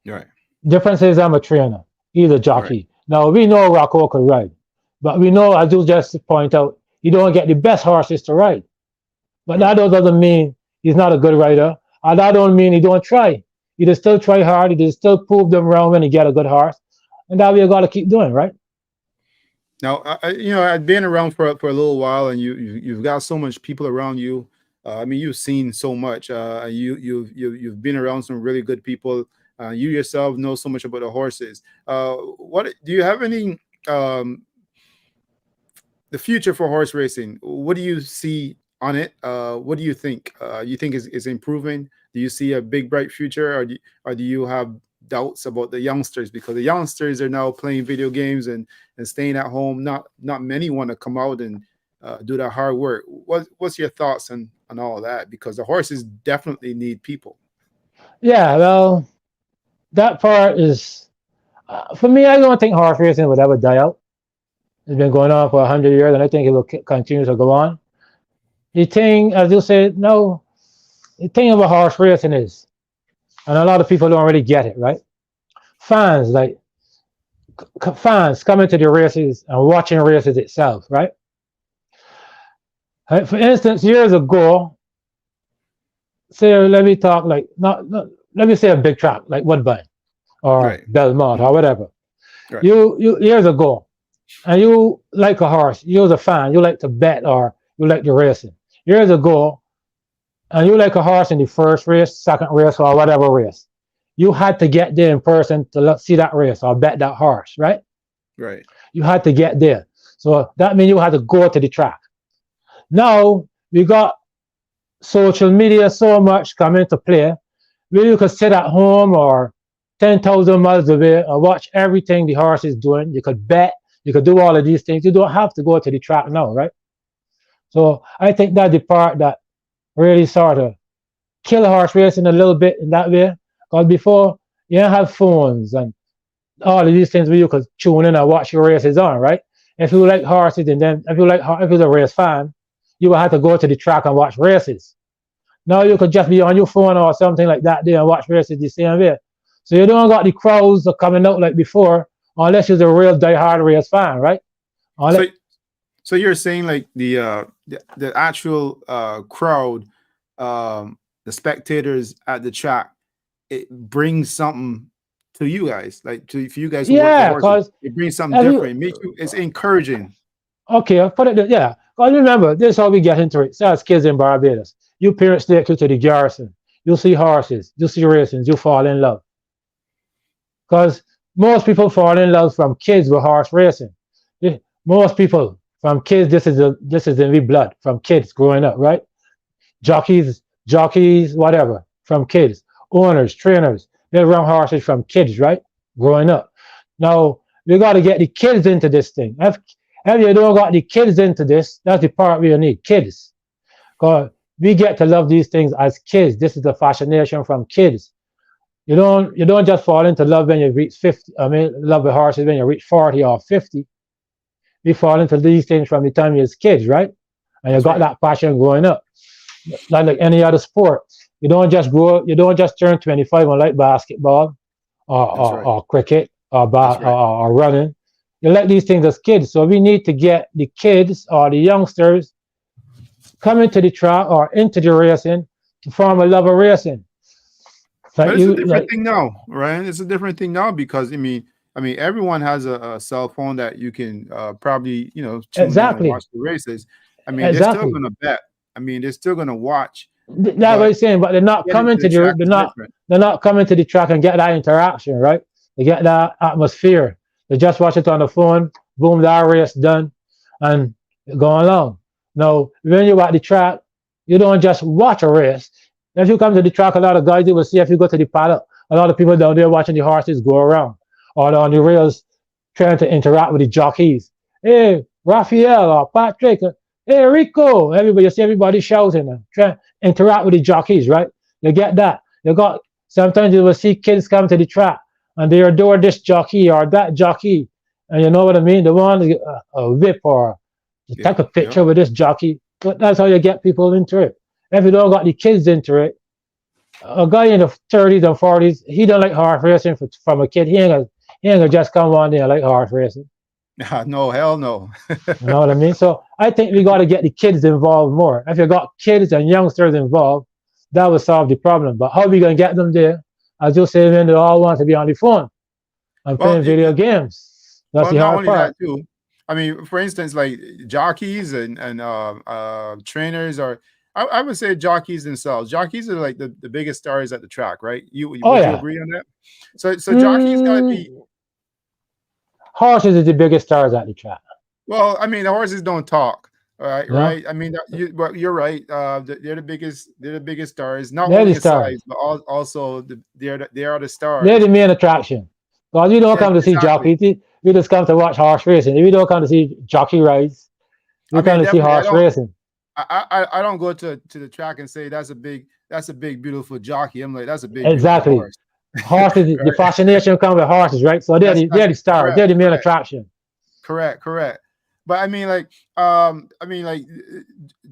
Right, Difference is I'm a trainer. He's a right, jockey. Now we know Rocco can ride, but we know, as you just point out, you don't get the best horses to ride. But that right. doesn't mean he's not a good rider, and that don't mean he don't try. He just still try hard. He just still prove them wrong when he get a good horse, and that we got to keep doing, right? Now, I've been around for a little while, and you've got so much people around you. I mean, you've seen so much. You've been around some really good people. You yourself know so much about the horses. What do you have any um, the future for horse racing? What do you see on it? What do you think? You think is improving? Do you see a big bright future, or do you have doubts about the youngsters, because the youngsters are now playing video games and staying at home? Not many want to come out and do that hard work. What's your thoughts on all of that? Because the horses definitely need people. Yeah, well, that part is for me. I don't think horse racing would ever die out. It's been going on for 100 years, and I think it will continue to go on. The thing, as you said, no, the thing about horse racing is, and a lot of people don't really get it, right? Fans, like fans coming to the races and watching races itself, right? For instance, years ago, say, let me talk like, not let me say a big track like Woodbine or Right. Belmont or Mhm. whatever. Right. You years ago, and you like a horse, you was a fan, you like to bet or you like the racing. Years ago, and you like a horse in the first race, second race, or whatever race, you had to get there in person to see that race or bet that horse, right? Right. You had to get there. So that means you had to go to the track. Now we got social media so much coming into play where you could sit at home or 10,000 miles away and watch everything the horse is doing. You could bet, you could do all of these things. You don't have to go to the track now, right? So I think that's the part that really sort of kill horse racing a little bit in that way. Because before, you didn't have phones and all of these things where you could tune in and watch your races on, right? if you like horses, and then if you're a race fan, you will have to go to the track and watch races. Now you could just be on your phone or something like that there and watch races the same way. So you don't got the crowds that coming out like before, unless you're a real die-hard race fan, right? So Unless, so you're saying like the actual crowd, the spectators at the track, it brings something to you guys, like for you guys who work the yeah, horses. because It brings something if you different. It makes you, it's encouraging. okay, I'll put it yeah. Because remember, this is how we get into it. So as kids in Barbados, you parents take you to the garrison, you'll see horses, you'll see racing, you fall in love. Because most people fall in love from kids with horse racing. Most people from kids, this is in the blood from kids growing up, right? Jockeys, whatever, from kids, owners, trainers, they run horses from kids, right? Growing up. Now we got to get the kids into this thing. If you don't got the kids into this, that's the part we need, kids. Because we get to love these things as kids. This is the fascination from kids. You don't just fall into love when you reach 50. I mean, love with horses when you reach 40 or 50. We fall into these things from the time you're kids, right? And you That's got right. that passion growing up. Like any other sport. You don't just turn 25 and like basketball That's right. or cricket That's right. or running. You like these things as kids. So we need to get the kids or the youngsters coming to the track or into the racing to form a love of racing. But Like it's a you different like thing now, right? It's a different thing now because I mean, everyone has a cell phone that you can probably tune in and exactly, watch the races. I mean, they're still exactly. gonna bet. I mean, they're still gonna watch, That's what but I'm saying. But they're not getting coming to to the track is different. they're not coming to the track and get that interaction, right? They get that atmosphere. They just watch it on the phone. Boom, that race done, and go along. Now, when you're at the track, you don't just watch a race. If you come to the track, a lot of guys you will see if you go to the paddock. A lot of people down there watching the horses go around, or on the rails trying to interact with the jockeys. Hey, Raphael or Patrick. Hey, Rico. Everybody, you see everybody shouting and trying to interact with the jockeys, right? You get that. You got sometimes you will see kids come to the track and they adore this jockey or that jockey. And you know what I mean? They want a whip or to Yeah, take a yeah, picture with this jockey. But that's how you get people into it. If you don't got the kids into it, a guy in the 30s and 40s, he don't like horse racing from a kid. He ain't gonna just come on there and like horse racing. no, hell no. You know what I mean? So I think we got to get the kids involved more. If you got kids and youngsters involved, that will solve the problem. But how are we gonna get them there? As you say, when they all want to be on the phone and Well, playing video games. That's well, the not hard only that part. too. I mean, for instance, like jockeys and trainers are. I would say jockeys themselves. Jockeys are like the biggest stars at the track, right? Oh Would you yeah. agree on that? So jockeys got to be. Mm, horses is the biggest stars at the track. Well, I mean, the horses don't talk. All right, No, right. I mean, but you're right. They're the biggest. They're the biggest stars. Not they're only the in size, stars. but also they are the They're the stars. main attraction. Because you don't Yeah, come to see exactly. jockeys, you just come to watch horse racing. If you don't come to see jockey rides, I you mean, come to see definitely. horse racing. I don't go to the track and say that's a big beautiful jockey. I'm like that's a big beautiful Exactly. horse, Horses, the right? fascination comes with horses, right? So That's they're the stars. correct, They're the main correct, attraction. correct. But I mean like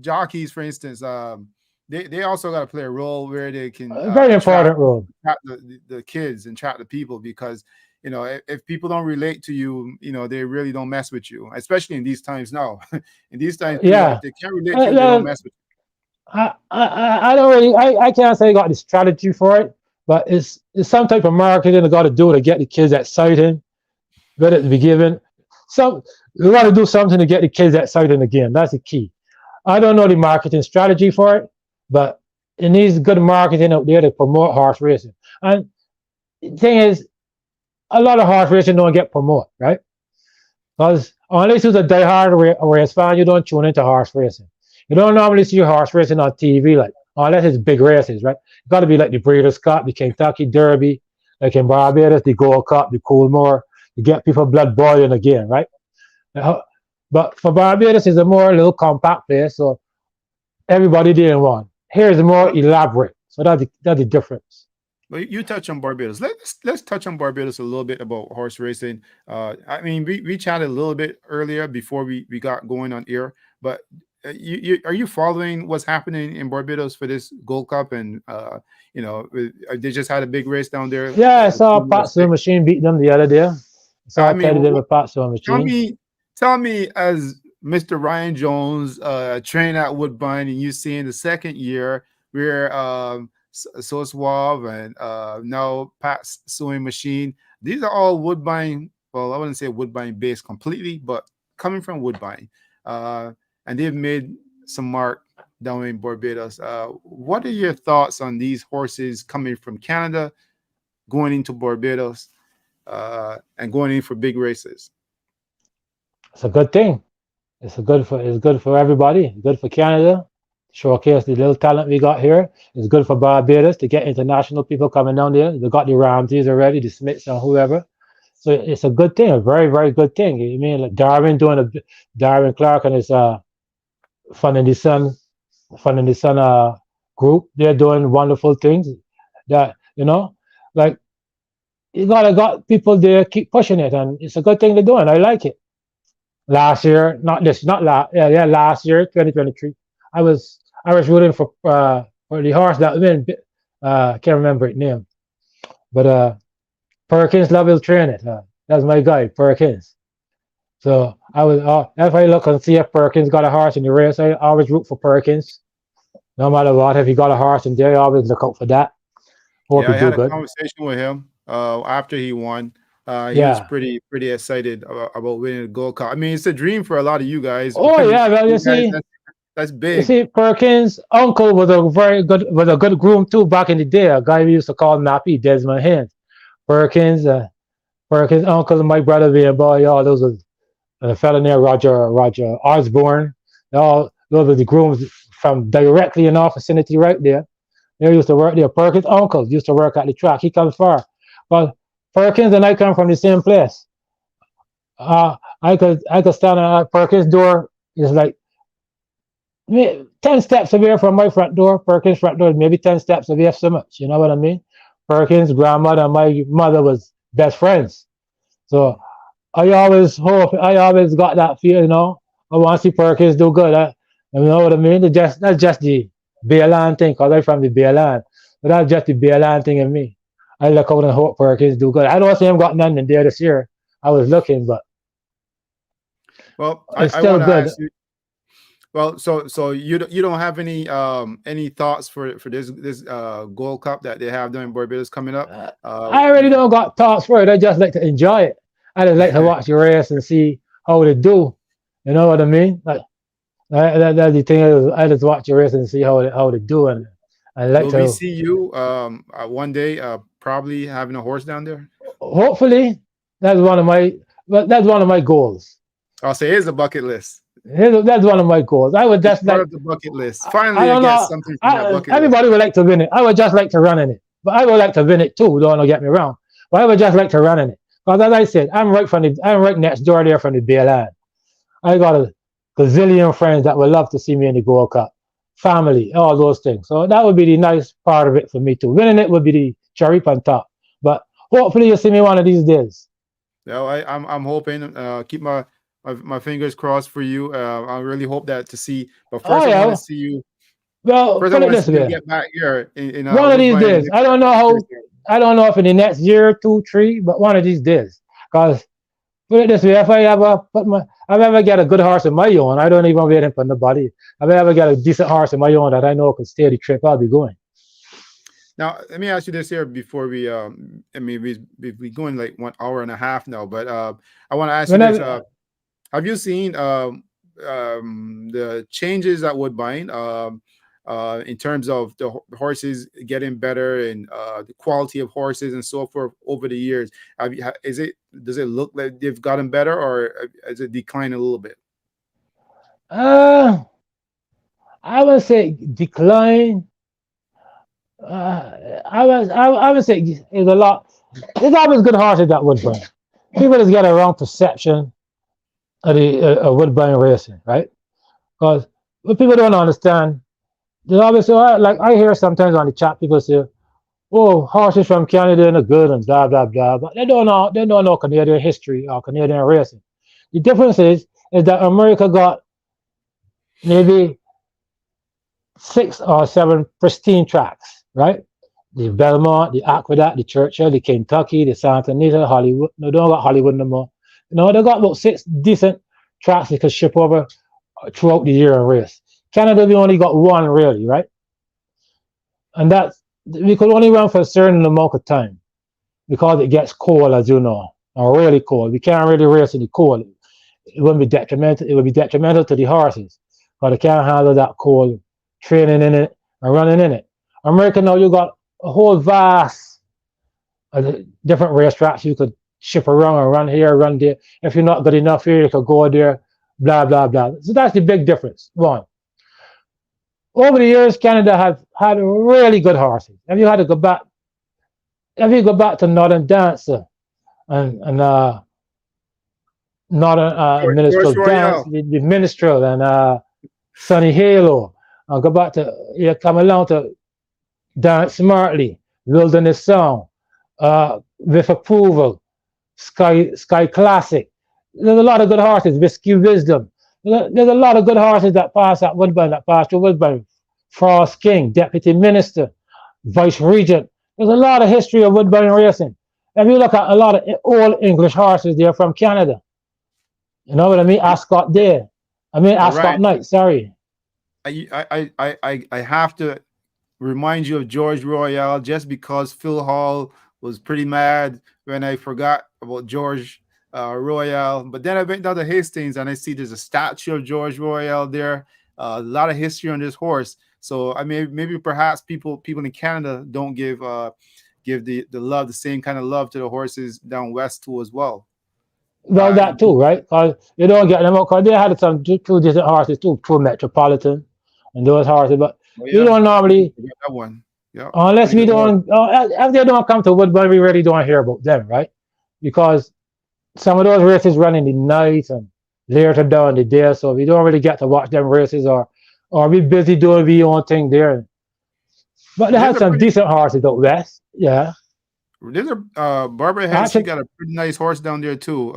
jockeys, for instance, they also got to play a role where they can A very attract important role. the kids and attract the people because if people don't relate to you, they really don't mess with you, especially in these times now. In these times, if Yeah. they can't relate to Uh, you, they don't uh, mess with I don't really, I can't say I got the strategy for it, but it's some type of marketing I got to do to get the kids excited, get it to be given. So we got to do something to get the kids excited again. That's the key. I don't know the marketing strategy for it, but it needs good marketing out there to promote horse racing. And the thing is, a lot of horse racing don't get promoted, right? Because unless you're a diehard race fan, you don't tune into horse racing. You don't normally see horse racing on TV, like unless it's big races, right? It's got to be like the Breeders' Cup, the Kentucky Derby, like in Barbados, the Gold Cup, the Coolmore. You get people blood boiling again, right? Uh, But for Barbados, it's a more little compact place, so everybody didn't want. Here is more you. elaborate, so that's the difference. Well, you touch on Barbados. Let's touch on Barbados a little bit about horse racing. I mean, we chatted a little bit earlier before we got going on air, but you are you following what's happening in Barbados for this Gold Cup? And they just had a big race down there. Yeah, I saw Formula Pat Sue Six. Machine beat them the other day. I saw I a Teddy mean, did with Pat Sue tell Machine. me, tell me, as Mr. Ryan Jones, trained at Woodbine, and you see in the second year where So Suave and now Pat's Sewing Machine. These are all Woodbine. Well, I wouldn't say Woodbine based completely, but coming from Woodbine, uh, and they've made some mark down in Barbados. What are your thoughts on these horses coming from Canada, going into Barbados, and going in for big races? It's a good thing. It's good for everybody. Good for Canada, showcase the little talent we got here. It's good for Barbados to get international people coming down there. They got the Ramses already, the Smiths and whoever. So it's a good thing, a very, very good thing. You mean like Darwin Clark and his Fun in the Sun, Fun in the Sun group. They're doing wonderful things. That like you gotta got people there keep pushing it, and it's a good thing they're doing. I like it. Last year, not this, not last, yeah, last year, 2023. I was rooting for the horse that win. Can't remember its name, but Perkins Love will train it. That's my guy, Perkins. So I was if I look and see if Perkins got a horse in the race, I always root for Perkins. No matter what, if he got a horse in there, I always look out for that. Hope Yeah, he I do had a good. conversation with him after he won. He was Yeah. pretty excited about winning the Gold Cup. I mean, it's a dream for a lot of you guys. Oh When yeah. Well, you guys, that's you big. see, Perkins' uncle was a good groom too back in the day. A guy we used to call Nappy, Desmond Haynes. Perkins, Perkins' uncle and my brother being boy, all those was a fellow named Roger Osborne. All those were the grooms from directly in our vicinity right there. They used to work there. Perkins' uncles used to work at the track. He comes far. But Perkins and I come from the same place. I could stand at Perkins' door. It's like 10 steps away from my front door. Perkins' front door is maybe 10 steps away so much. You know what I mean? Perkins' grandmother and my mother was best friends. So I always got that feel, I want to see Perkins do good. You know what I mean? That's just the Bayland thing, because I'm from the Bayland. But that's just the Bayland thing in me. I look out and hope Perkins do good. I don't see him got nothing in there this year. I was looking, but Well, it's I still want to good. ask you. Well, so you don't have any thoughts for this Gold Cup that they have during Barbados coming up? I really don't got thoughts for it. I just like to enjoy it. I just like to watch the race and see how they do. You know what I mean? Like that's the thing. I just watch the race and see how they do, and I like Will we to. see you one day probably having a horse down there? Hopefully, that's one of my. But that's one of my goals. I'll say here's a bucket list. That's one of my goals. I would It's just part like. of the bucket list. I Finally, I don't get know. something from that bucket list. Everybody would like to win it. I would just like to run in it, but I would like to win it too. Don't get me wrong. But I would just like to run in it, because as I said, I'm right next door there from the Bayland. I got a gazillion friends that would love to see me in the Gold Cup. Family, all those things. So that would be the nice part of it for me too. Winning it would be the cherry on top. But hopefully you'll see me one of these days. Yeah, I'm hoping. Keep my fingers crossed for you. I really hope that to see. But Oh first, I want to yeah. see you. Well, First, I put it want to this see you way. get back here in One of these Woodbine. days. I don't know if in the next year, two, three, but one of these days. Because put it this way, if I ever get a good horse of my own, I don't even wait for nobody. If I ever get a decent horse of my own that I know could stay the trip, I'll be going. Now, let me ask you this here before we. I mean, we going like 1 hour and a half now, but I want to ask you this. Whenever, Have you seen the changes at Woodbine in terms of the horses getting better and the quality of horses and so forth over the years? Does it look like they've gotten better, or has it declined a little bit? uh, I would say decline. I would say it's a lot. There's always good horses at Woodburn. People just get a wrong perception of the Woodburn racing, right? Because what people don't understand, there's always like I hear sometimes on the chat people say, oh, horses from Canada are good and blah blah blah, but they don't know Canadian history or Canadian racing. The difference is that America got maybe 6 or 7 pristine tracks, right? The Belmont, the Aqueduct, the Churchill, the Kentucky, the Santa Anita, Hollywood. No, they don't got Hollywood no more. No, they got about 6 decent tracks they could ship over throughout the year and race. Canada, we only got one really, right? And that's we could only run for a certain amount of time because it gets cold, as you know, or really cold. We can't really race in the cold. It wouldn't be detrimental. It would be detrimental to the horses because they can't handle that cold training in it and running in it. America now you got a whole vast different racetracks you could ship around and run here, run there. If you're not good enough here, you could go there, blah blah blah. So that's the big difference. One. Over the years, Canada has had really good horses. If you had to go back, if you go back to Northern Dancer and Northern George Minstrel Dance, Royale. the Minstrel and Sunny Halo, go back to you come along to Dance Smartly, Wilderness Song, With Approval, Sky Classic. There's a lot of good horses. Whiskey Wisdom. There's a lot of good horses that pass at Woodbine, that pass through Woodbine. Frost King, Deputy Minister, Vice Regent. There's a lot of history of Woodbine racing. If you look at a lot of old English horses, they're from Canada. You know what I mean? Ascot there. I mean All Ascot right. Knight. Sorry. I have to remind you of George Royale just because Phil Hall was pretty mad when I forgot about George Royale. But then I went down to Hastings and I see there's a statue of George Royale there. A lot of history on this horse. So I mean, maybe perhaps people in Canada don't give the love, the same kind of love to the horses down west too as well. Well, Uh, that too, right? Because you don't get them out. Because they had some two decent horses too, True Metropolitan and those horses. But oh we yeah, don't normally, forgot that one. Yeah, unless pretty we good horse. don't, if they don't come to Woodbine, we really don't hear about them, right? Because some of those races run in the night and later down the day, so we don't really get to watch them races or we busy doing we own thing there. But they There's have a some pretty decent horses out west. Yeah. there's a Barbara Hennessy Actually, got a pretty nice horse down there too.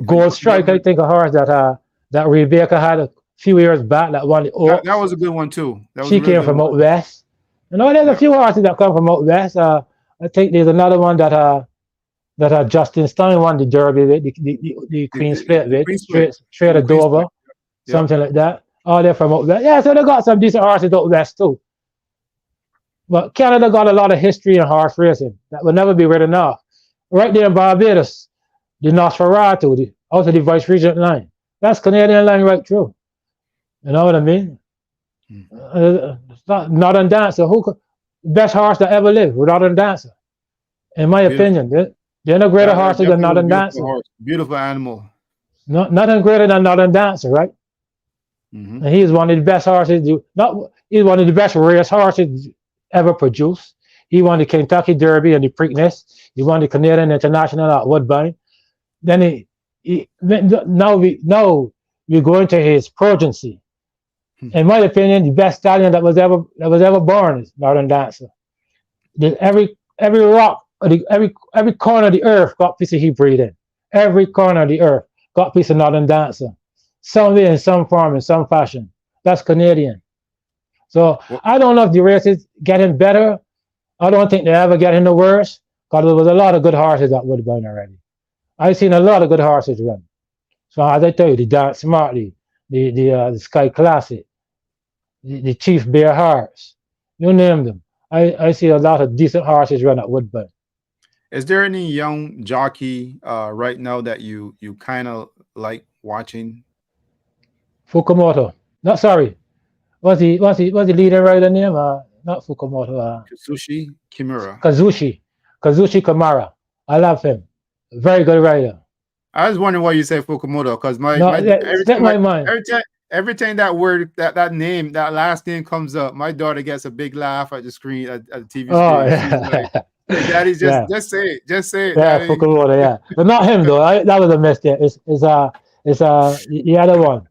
Gold Strike, I think a horse that Rebecca had a few years back that won the that Oaks. was a good one too. That was a She real came good from one. out west. You know, there's a Yeah. few horses that come from out west. I think there's another one that Justin Stein won the Derby with, the The, Queen the, Split the with, Queen Split. straight The of Queen Split. Dover, Yep. something like that. Oh, they're from out west. Yeah, so they got some decent horses out west too. But Canada got a lot of history in horse racing that will never be written off. Right there in Barbados, the Nosferatu, also the Vice Regent line. That's Canadian line right through. You know what I mean? Northern Dancer, best horse that ever lived, Northern Dancer. In my Beautiful. opinion, they're no greater That horses than definitely was a Northern beautiful Dancer. horse. Beautiful animal. Nothing greater than Northern Dancer, right? Hmm. And he's one of the best horses. He's one of the best race horses ever produced. He won the Kentucky Derby and the Preakness. He won the Canadian International at Woodbine. Then now we go into his progeny. In my opinion, the best stallion that was ever born is Northern Dancer. Every rock, every corner of the earth got a piece of he breed in. Every corner of the earth got a piece of Northern Dancer. Some way, in some form, in some fashion. That's Canadian. So Well, I don't know if the races getting better. I don't think they ever get any worse. Because there was a lot of good horses at Woodbine already. I've seen a lot of good horses run. So as I tell you, the Dance Smartly, the Sky Classic, the Chief Bear Hearts, you name them. I see a lot of decent horses run at Woodbine. is there any young jockey right now that you kind of like watching? Fukumoto. Not sorry. What's the leader rider name? Not Fukumoto. Katsushi Kimura. Kazushi. Kazushi Kamara. I love him. Very good rider. I was wondering why you say Fukumoto because No, every slipped time my mind. every time that word that name that last name comes up, my daughter gets a big laugh at the screen at the TV Oh, screen. She's like, yeah. "Hey, Daddy, Yeah. just say it, Yeah, Daddy." Fukumoto, yeah. But not him, though. That was a mistake. It's the other one.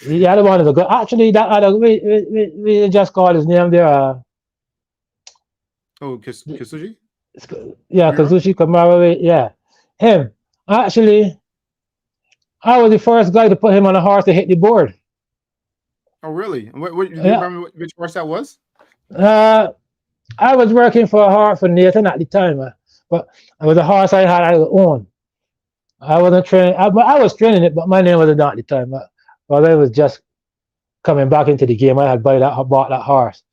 The other one is a good. Actually, that other, we just called his name there. Oh, Kisuji? Yeah, Kimura? Kazushi Kamara, yeah. Him. Actually, I was the first guy to put him on a horse to hit the board. Oh, really? What do you Yeah. remember which horse that was? Uh, I was working for a horse for Nathan at the time, but it was a horse I owned. I wasn't training, I was training it, but my name wasn't at the time. Well, I was just coming back into the game. I had bought that horse.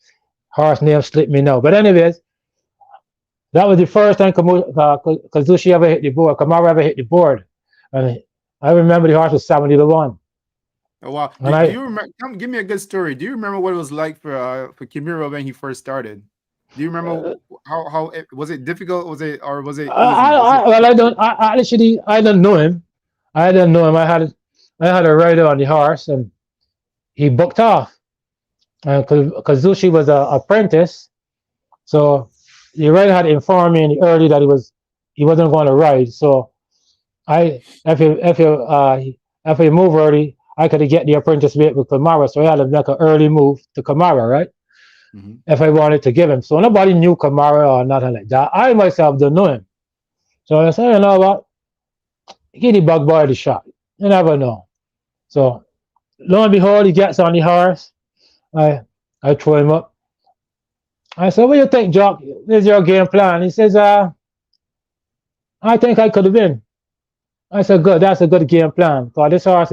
Horse name slipped me now. But anyways, that was the first time Kazushi ever hit the board. Kamara ever hit the board, and I remember the horse was 70-1. Oh, wow. And Do you remember? Give me a good story. Do you remember what it was like for Kimura when he first started? Do you remember how was it difficult? Was it easy? Was it well, I don't know him. I didn't know him. I had a rider on the horse, and he booked off. And Kazushi was an apprentice, so the rider had informed me in the early that he wasn't going to ride. So I if he move early, I could get the apprentice mate with Kamara. So I had to make an early move to Kamara, right? Mhm. If I wanted to give him. So nobody knew Kamara or nothing like that. I myself don't know him. So I said, you know what? Give the bug boy the shot. You never know. So lo and behold, he gets on the horse. I I throw him up. I said, what do you think, Jock? This is your game plan. He says, I think I could have been. I said, good, that's a good game plan. Because this horse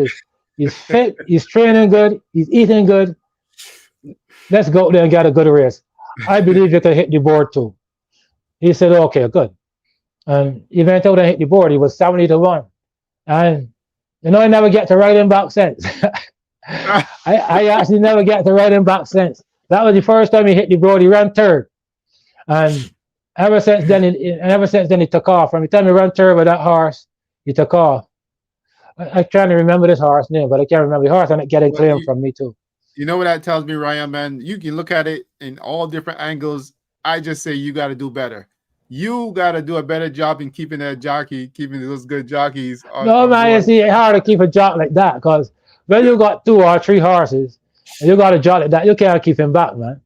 he's fit, he's training good, he's eating good. Let's go there and get a good race. I believe you can hit the board too. He said, okay, good. And he went out and hit the board. He was 70-1. And I never get to ride him back since. I actually never get to ride him back since. That was the first time he hit the board. He ran third. And ever since then he took off. From the time he ran third with that horse, he took off. I trying to remember this horse name, but I can't remember the horse, and it getting claimed from me too. You know what that tells me, Ryan, man? You can look at it in all different angles. I just say you got to do better. You got to do a better job in keeping keeping those good jockeys No, on man, you board. see, it's hard to keep a jock like that because when you got 2 or 3 horses and you got a jock like that, you can't keep him back, man.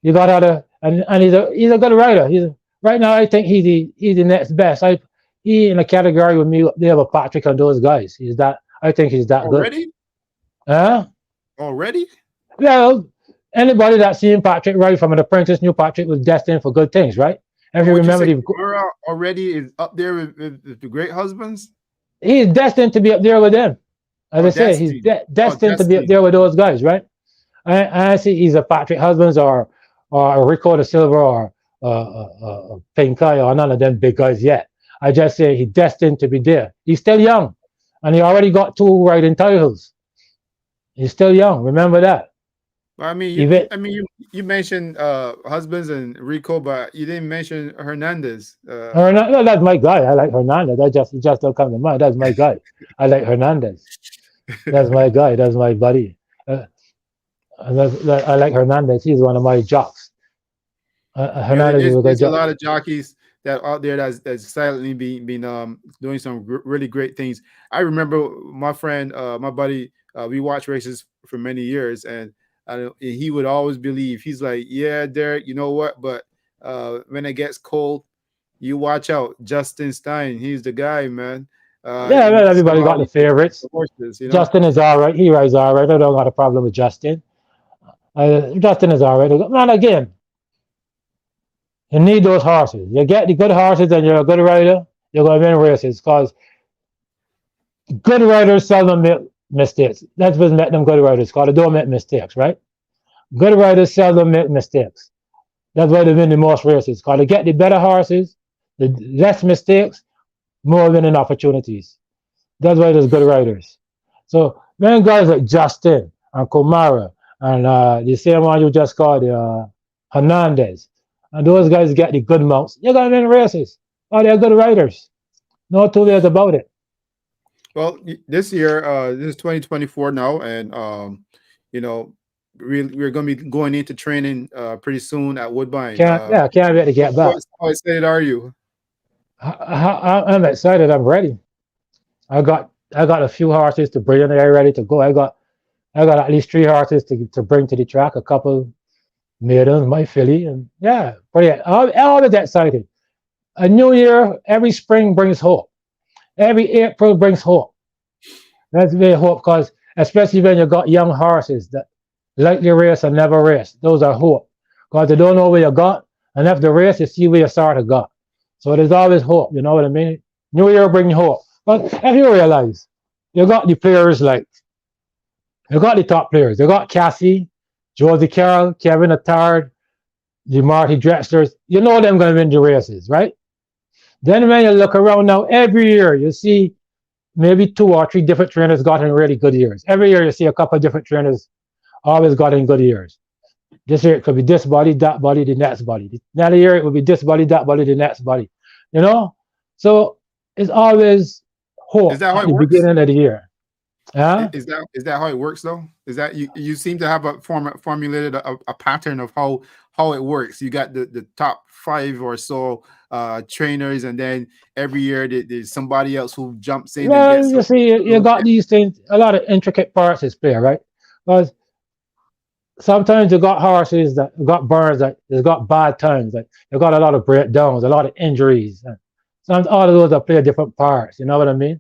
You got to, and he's a good rider. Right now, I think he's the next best. He in a category with me. They have a Patrick and those guys. I think he's that good. Already? Huh? Already? Well, anybody that's seen Patrick ride from an apprentice knew Patrick was destined for good things, right? If you Would you remember, say Kimura already is up there with the great husbands? he's destined to be up there with them. As Oh, I say, he's Destiny. Oh, destined to be up Destiny. there with those guys, right? I see he's a Patrick Husbands or a Rico de Silva or Pinkai or none of them big guys yet. I just say he's destined to be there. He's still young, and he already got 2 riding titles. He's still young. Remember that. I mean, Even you mentioned husbands and Rico, but you didn't mention Hernandez. No, that's my guy. I like Hernandez. He just don't come to mind. That's my guy. I like Hernandez. That's my guy. That's my buddy. I like Hernandez. He's one of my jocks. Yeah, Hernandez is a good there's a jock. lot of jockeys that out there that's silently been doing some really great things. I remember my friend, my buddy, we watched races for many years, and he would always believe he's like, yeah, Derek, you know what? But when it gets cold, you watch out. Justin Stein, he's the guy, man. Yeah, well, everybody Somehow got the he takes favorites. the horses, you know. Justin is all right. He rides all right. I don't got a problem with Justin. Justin is all right. Man, again, you need those horses. You get the good horses and you're a good rider, you're going to win races because good riders seldom make mistakes. That's what make them good riders because they don't make mistakes, right? Good riders seldom make mistakes. That's why they win the most races because they get the better horses, the less mistakes, more winning opportunities. That's why there's good riders. So when guys like Justin and Komara and the same one you just called Hernandez, and those guys get the good mounts, you're going to win races. Oh, they're good riders. No 2 ways about it. Well, this year, this is 2024 now, and you know, we're going to be going into training pretty soon at Woodbine. Can't wait to get back. How excited are you? I'm excited. I'm ready. I got a few horses to bring in there ready to go. I got at least 3 horses to bring to the track. A couple maidens, my filly, and yeah. But yeah, all of that excited. A new year, every spring brings hope. Every April brings hope. That's very hope because especially when you got young horses that like the race and never race. Those are hope. Because they don't know where you got, and after the race, you see where you sort of got. So there's always hope, you know what I mean? New Year bring hope. But if you realize, you got the players like, you got the top players. You got Cassie, Josie Carroll, Kevin Attard, the Marty Drexlers. You know them going to win the races, right? Then when you look around now, every year you see maybe two or three different trainers got in really good years. Every year you see a couple of different trainers always got in good years. This year it could be this body, that body, the next body. Another year it will be this body, that body, the next body. You know? So it's always Is hope that how at it the works? beginning of the year. Yeah? Is that how it works though? Is that you seem to have formulated a pattern of how it works. You got the top five or so trainers, and then every year there's somebody else who jumps in and Well, gets you see, you got these things, a lot of intricate parts is play, right? Because sometimes you got horses that you got burns that you got bad times, like you got a lot of breakdowns, a lot of injuries. And sometimes all of those are play different parts. You know what I mean?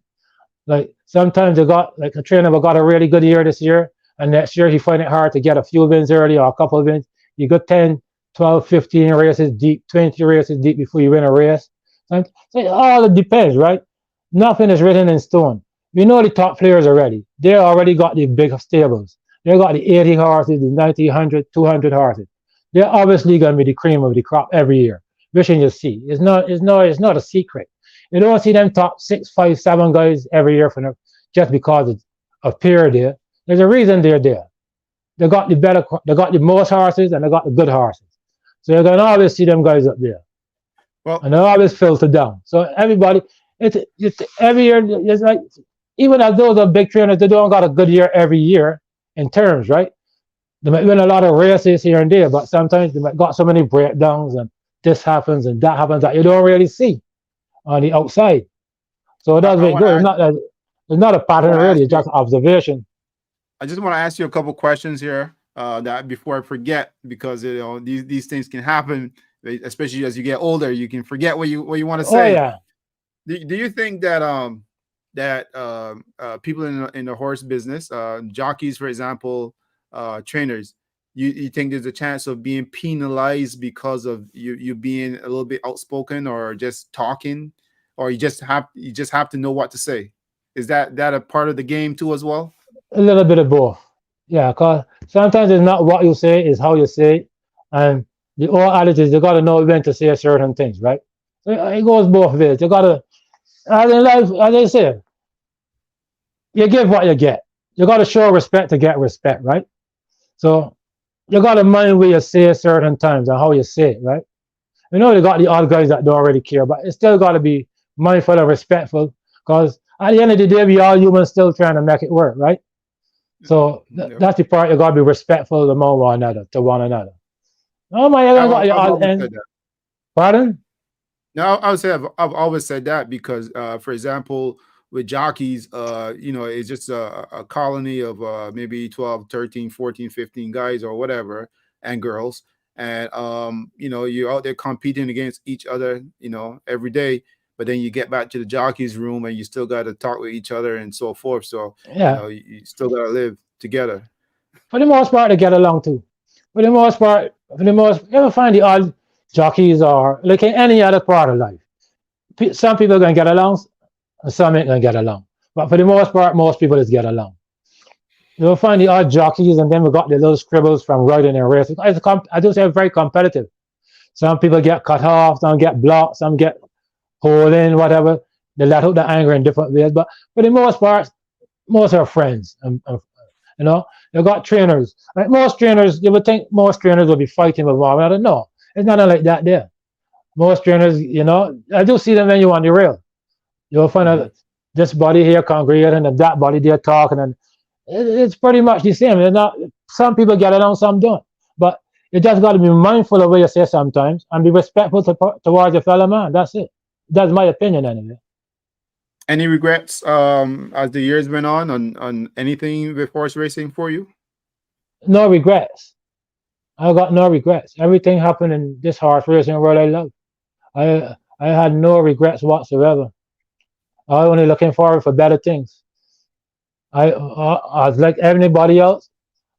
Like sometimes you got like a trainer who got a really good year this year, and next year he find it hard to get a few wins early or a couple of wins. You got 10, 12, 15 races deep, 20 races deep before you win a race. And so it all depends, right? Nothing is written in stone. We know the top players already. They already got the big stables. They got the 80 horses, the 90, 100, 200 horses. They're obviously going to be the cream of the crop every year. Which you see. It's not a secret. You don't see them top 6, 5, 7 guys every year for them just because it's a pair there. There's a reason they're there. They got the most horses and they got the good horses. So you're gonna always see them guys up there. well. And they always filter down. So everybody, it's every year. It's like even as those are big trainers, they don't got a good year every year in terms, right? They might win a lot of races here and there, but sometimes they might got so many breakdowns and this happens and that happens that you don't really see on the outside. So that's I where it want to goes. ask. It's not a I want pattern to ask really, it's you. just observation. I just want to ask you a couple questions here that before I forget, because these things can happen, especially as you get older. You can forget what you want to Oh say. yeah. Do you think that people in the horse business, jockeys, for example, trainers, you think there's a chance of being penalized because of you being a little bit outspoken or just talking, or you just have to know what to say? Is that a part of the game too as well? A little bit of both. Yeah, cause sometimes it's not what you say, it's how you say it. And the old adage is you gotta know when to say certain things, right? So it goes both ways. You gotta as in life, as I say, you give what you get. You gotta show respect to get respect, right? So you gotta mind where you say certain times and how you say it, right? You know you got the odd guys that don't really care, but it's still gotta be mindful and respectful because at the end of the day, we all humans still trying to make it work, right? So Yep. that's the part you gotta be respectful among one another to one another. Oh my, you got your I've odd always end. said that. Pardon? No, I would say I've always said that because, for example, with jockeys, it's just a colony of maybe 12, 13, 14, 15 guys or whatever, and girls. And, you're out there competing against each other, every day. But then you get back to the jockey's room and you still got to talk with each other and so forth. So, Yeah. you still got to live together. For the most part, they get along too. You ever find the odd jockeys or like in any other part of life. Some people are gonna get along, and some ain't gonna get along. But for the most part, most people just get along. You'll find the odd jockeys, and then we got the little scribbles from riding and racing. I do say very competitive. Some people get cut off, some get blocked, some get pulled in, whatever. They let out the anger in different ways. But for the most part, most are friends. You got trainers. Like most trainers, you would think most trainers would be fighting with one another. No, it's not like that there. Most trainers, I do see them when you on the rail. You'll find Mhm. out this body here congregating and that body there talking, and it's pretty much the same. It's not. Some people get along, some don't. But you just got to be mindful of what you say sometimes and be respectful towards your fellow man. That's it. That's my opinion anyway. Any regrets as the years went on anything with horse racing for you? No regrets. I got no regrets. Everything happened in this horse racing world I love. I had no regrets whatsoever. I only looking forward for better things. I was like anybody else,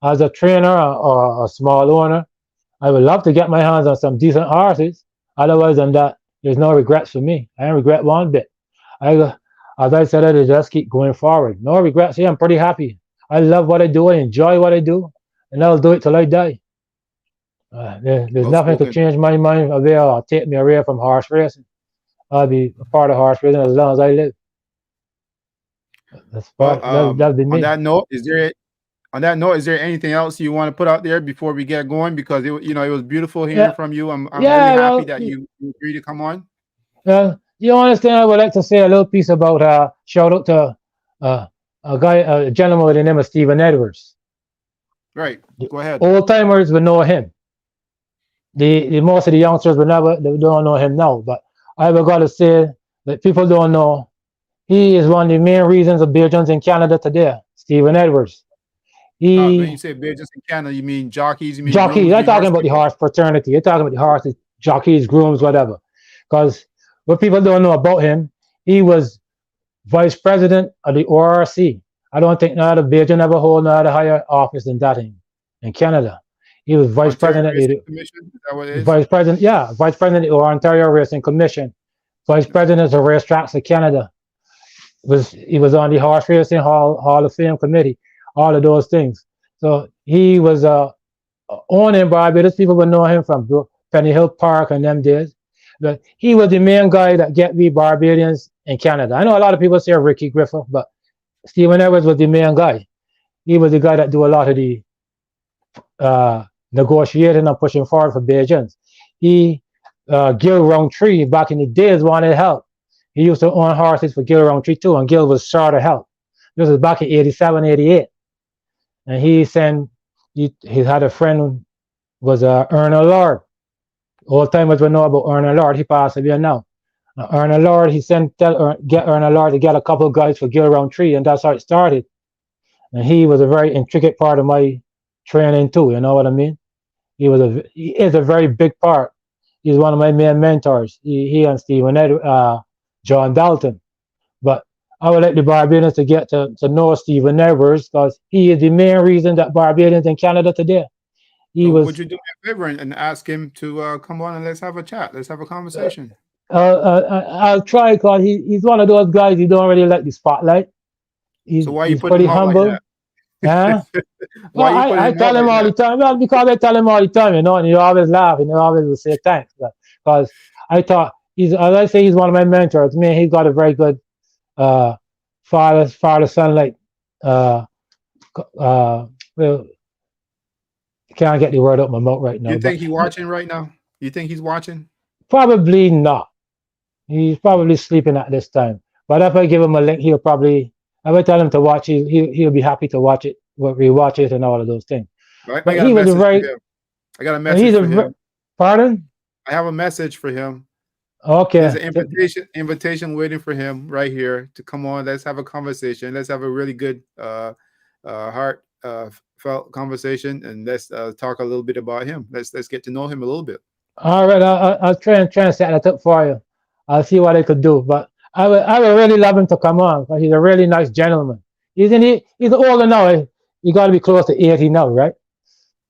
as a trainer or a small owner, I would love to get my hands on some decent horses. Otherwise than that, there's no regrets for me. I don't regret one bit. I, as I said, I just keep going forward. No regrets here. I'm pretty happy. I love what I do. I enjoy what I do, and I'll do it till I die. There's Well nothing to spoken. change my mind away or take me away from horse racing. I'll be a part of horse racing as long as I live. Well, That'll be on me. that note, is there anything else you want to put out there before we get going? Because it was beautiful hearing Yeah, from you. I'm really yeah. happy Well, that you agreed to come on. you understand? I would like to say a little piece about shout out to uh, a gentleman with the name of Stephen Edwards. Right. Go ahead. Old timers would know him. The most of the youngsters would never they don't know him now. But I would got to say that people don't know he is one of the main reasons of beer in Canada today. Stephen Edwards. When you He say business in Canada, you mean jockeys, you mean jockeys. grooms, I'm mean talking horse about the people? horse fraternity. I'm talking about the horses, jockeys, grooms, Oh, whatever. Because what people don't know about him, he was vice president of the ORC. I don't think no other Belgian ever hold no other higher office than that in Canada. He was vice Ontario president of Racing the Commission, is that what it is? vice president, yeah, vice president of the Ontario Racing Commission, vice president of racetracks of Canada. He was on the Horse Racing Hall of Fame committee, all of those things. So he was owned in Barbados. People would know him from Penny Hill Park and them days. But he was the main guy that get we Barbadians in Canada. I know a lot of people say Ricky Griffith, but Stephen Edwards was the main guy. He was the guy that do a lot of the negotiating and pushing forward for Bajans. Gil Roundtree back in the days wanted help. He used to own horses for Gil Roundtree too, and Gil was short of help. This was back in 87, 88. And he had a friend who was Erna Lord. Old timers would know about Erna Lord. He passed away now. Erna Lord, he get Erna Lord to get a couple of guys for Gil Roundtree, and that's how it started. And he was a very intricate part of my training too. You know what I mean? He is a very big part. He's one of my main mentors. He and Stephen John Dalton. But I would like the Barbadians to get to know Stephen Edwards because he is the main reason that Barbadians in Canada today. He So would was. you do me a favor and ask him to come on and let's have a chat? Let's have a conversation. I'll try because he's one of those guys. He don't really like the spotlight. So why you He's putting pretty him out like humble. that? Huh? Well, Why you putting I him out tell him like all that? the time. Well, because I tell him all the time, and he always laugh, and he always will say thanks. Because I thought as I say, he's one of my mentors. Man, he's got a very good uh, father son like. Well, can't get the word out my mouth right You now, but think he's watching right now? You think he's watching? probably not. He's probably sleeping at this time. But if I give him a link, he'll probably. If I tell him to watch, he'll be happy to watch it, rewatch it, and all of those things. I But got a he was a message for very. him. I got a He's message for a. him. Pardon? I have a message for him. There's Okay. an invitation waiting for him right here to come on. Let's have a conversation. Let's have a really good heart felt conversation, and let's talk a little bit about him. Let's get to know him a little bit. All right. I'll try and set that up for you. I'll see what I could do. But I would really love him to come on because he's a really nice gentleman. He's older now. He got to be close to 80 now, right?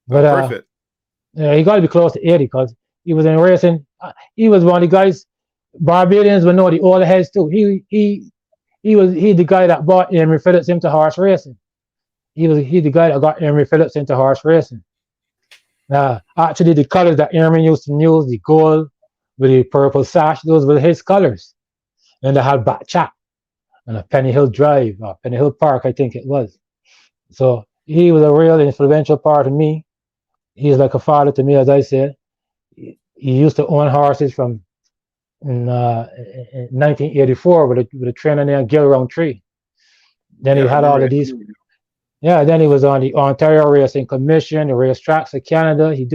But Perfect. yeah, he got to be close to 80 because he was in racing. He was one of the guys. Barbadians would know the older heads too. He the guy that brought Emery Phillips into horse racing. He the guy that got Emery Phillips into horse racing. Actually, the colors that Emery used to use, the gold with the purple sash, those were his colors. And they had back chat and a Penny Hill Drive or Penny Hill Park, I think it was. So he was a real influential part of me. He's like a father to me, as I said. He used to own horses from in 1984 with a trainer named Gil Roundtree. Then Yeah, he I had all remember of it. these. Yeah, then he was on the Ontario Racing Commission, the racetracks of Canada. He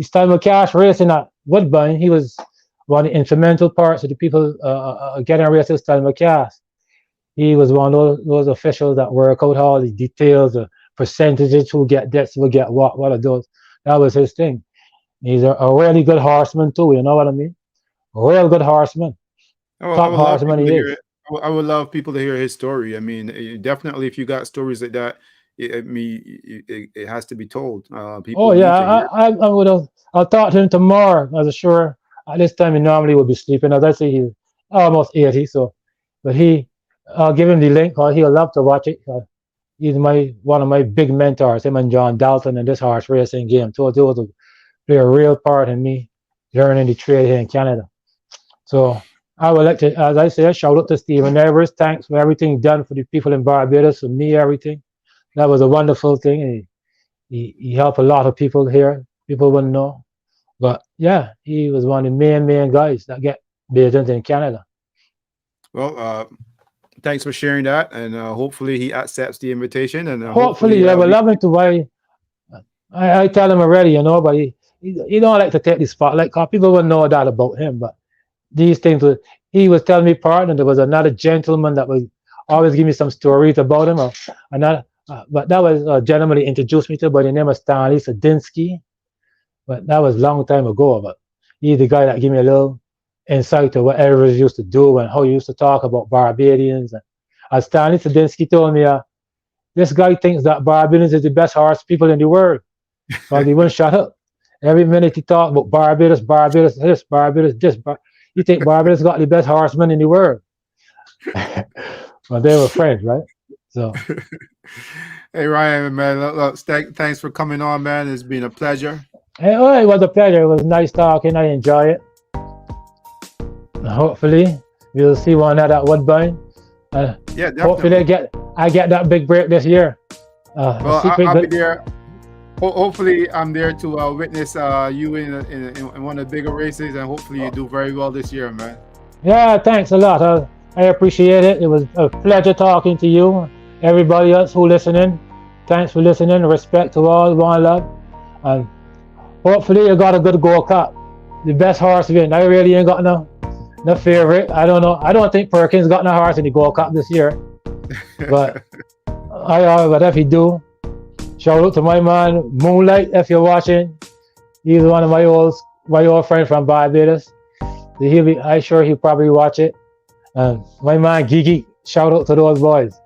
started cash racing at Woodbine. He was one of the instrumental parts of the people getting races Stan McCass. He was one of those officials that work out all the details, the percentages, who get this, who get what of those. That was his thing. He's a really good horseman too. You know what I mean? A real good horseman, I top would love horseman people he to hear is. it. I would love people to hear his story. I mean, definitely, if you got stories like that, it has to be told. Oh People yeah, need to hear. I would have. I'll talk to him tomorrow. I was sure at this time he normally would be sleeping. As I say, he's almost 80. So, but I'll give him the link. Cause he'll love to watch it. He's my one of my big mentors. Him and John Dalton in this horse racing game. So those play a real part in me learning the trade here in Canada. So I would like to, as I said, shout out to Stephen Evers. Thanks for everything done for the people in Barbados, for me, everything. That was a wonderful thing. He helped a lot of people here. People wouldn't know. But yeah, he was one of the main guys that get business in Canada. Well, thanks for sharing that, and hopefully he accepts the invitation, and hopefully Hopefully, I would we. love him to. I tell him already, but he don't like to take the spotlight because people wouldn't know that about him. But these things, he was telling me partner, there was another gentleman that was always give me some stories about him. Or another, but that was a gentleman he introduced me to by the name of Stanley Sadinsky. But that was a long time ago. But he's the guy that gave me a little insight to what Everest used to do and how he used to talk about Barbadians. And as Stanley Sadinsky told me, this guy thinks that Barbadians is the best horse people in the world because he wouldn't shut up. Every minute he talked about Barbados, Barbados, this, Barbados, this. You think Barbados got the best horsemen in the world? Well, they were friends, right? So, Hey Ryan, man, look, thanks for coming on, man. It's been a pleasure. hey, oh, it was a pleasure. It was nice talking. I enjoy it. Hopefully, we'll see one at Woodbine. Yeah, Hopefully, definitely. I get that big break this year. A Well, secret, I'll be but there. Hopefully, I'm there to witness you in one of the bigger races, and hopefully you do very well this year, man. yeah, thanks a lot. I appreciate it. It was a pleasure talking to you. Everybody else who listening, thanks for listening. Respect to all, one love, and hopefully you got a good Gold Cup. The best horse win. I really ain't got no favorite. I don't know. I don't think Perkins got no horse in the Gold Cup this year, but but if he do, shout out to my man Moonlight if you're watching. He's one of my old friend from Barbados. I sure he'll probably watch it. And my man Gigi, shout out to those boys.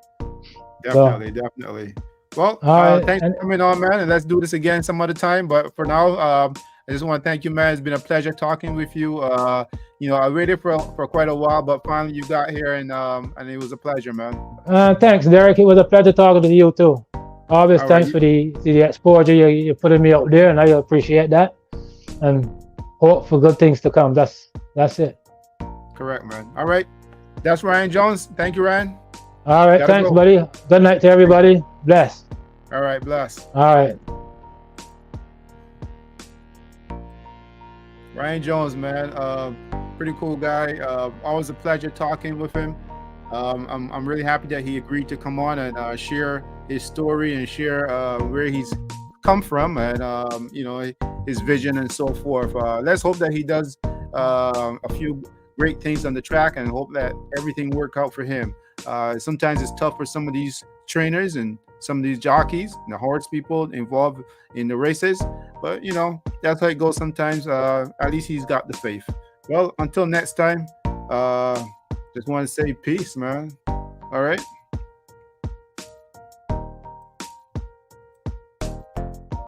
So Definitely, definitely. Well, all right, thanks and for coming on, man, and let's do this again some other time. But for now, I just want to thank you, man. It's been a pleasure talking with you. I waited for quite a while, but finally you got here, and it was a pleasure, man. thanks, Derek. It was a pleasure talking to you too. Always All right, thanks for the exposure you're putting me out there, and I appreciate that. And hope for good things to come. That's it. correct, man. All right, that's Ryan Jones. Thank you, Ryan. All right, Gotta thanks, go. buddy. Good night to everybody. Bless. All right, bless. All right. Ryan Jones, man, pretty cool guy. Always a pleasure talking with him. I'm really happy that he agreed to come on and share his story and share where he's come from and his vision and so forth. Let's hope that he does a few great things on the track and hope that everything work out for him. Sometimes it's tough for some of these trainers and some of these jockeys and the horse people involved in the races, but that's how it goes sometimes. At least he's got the faith. Well, until next time, just want to say peace, man. All right.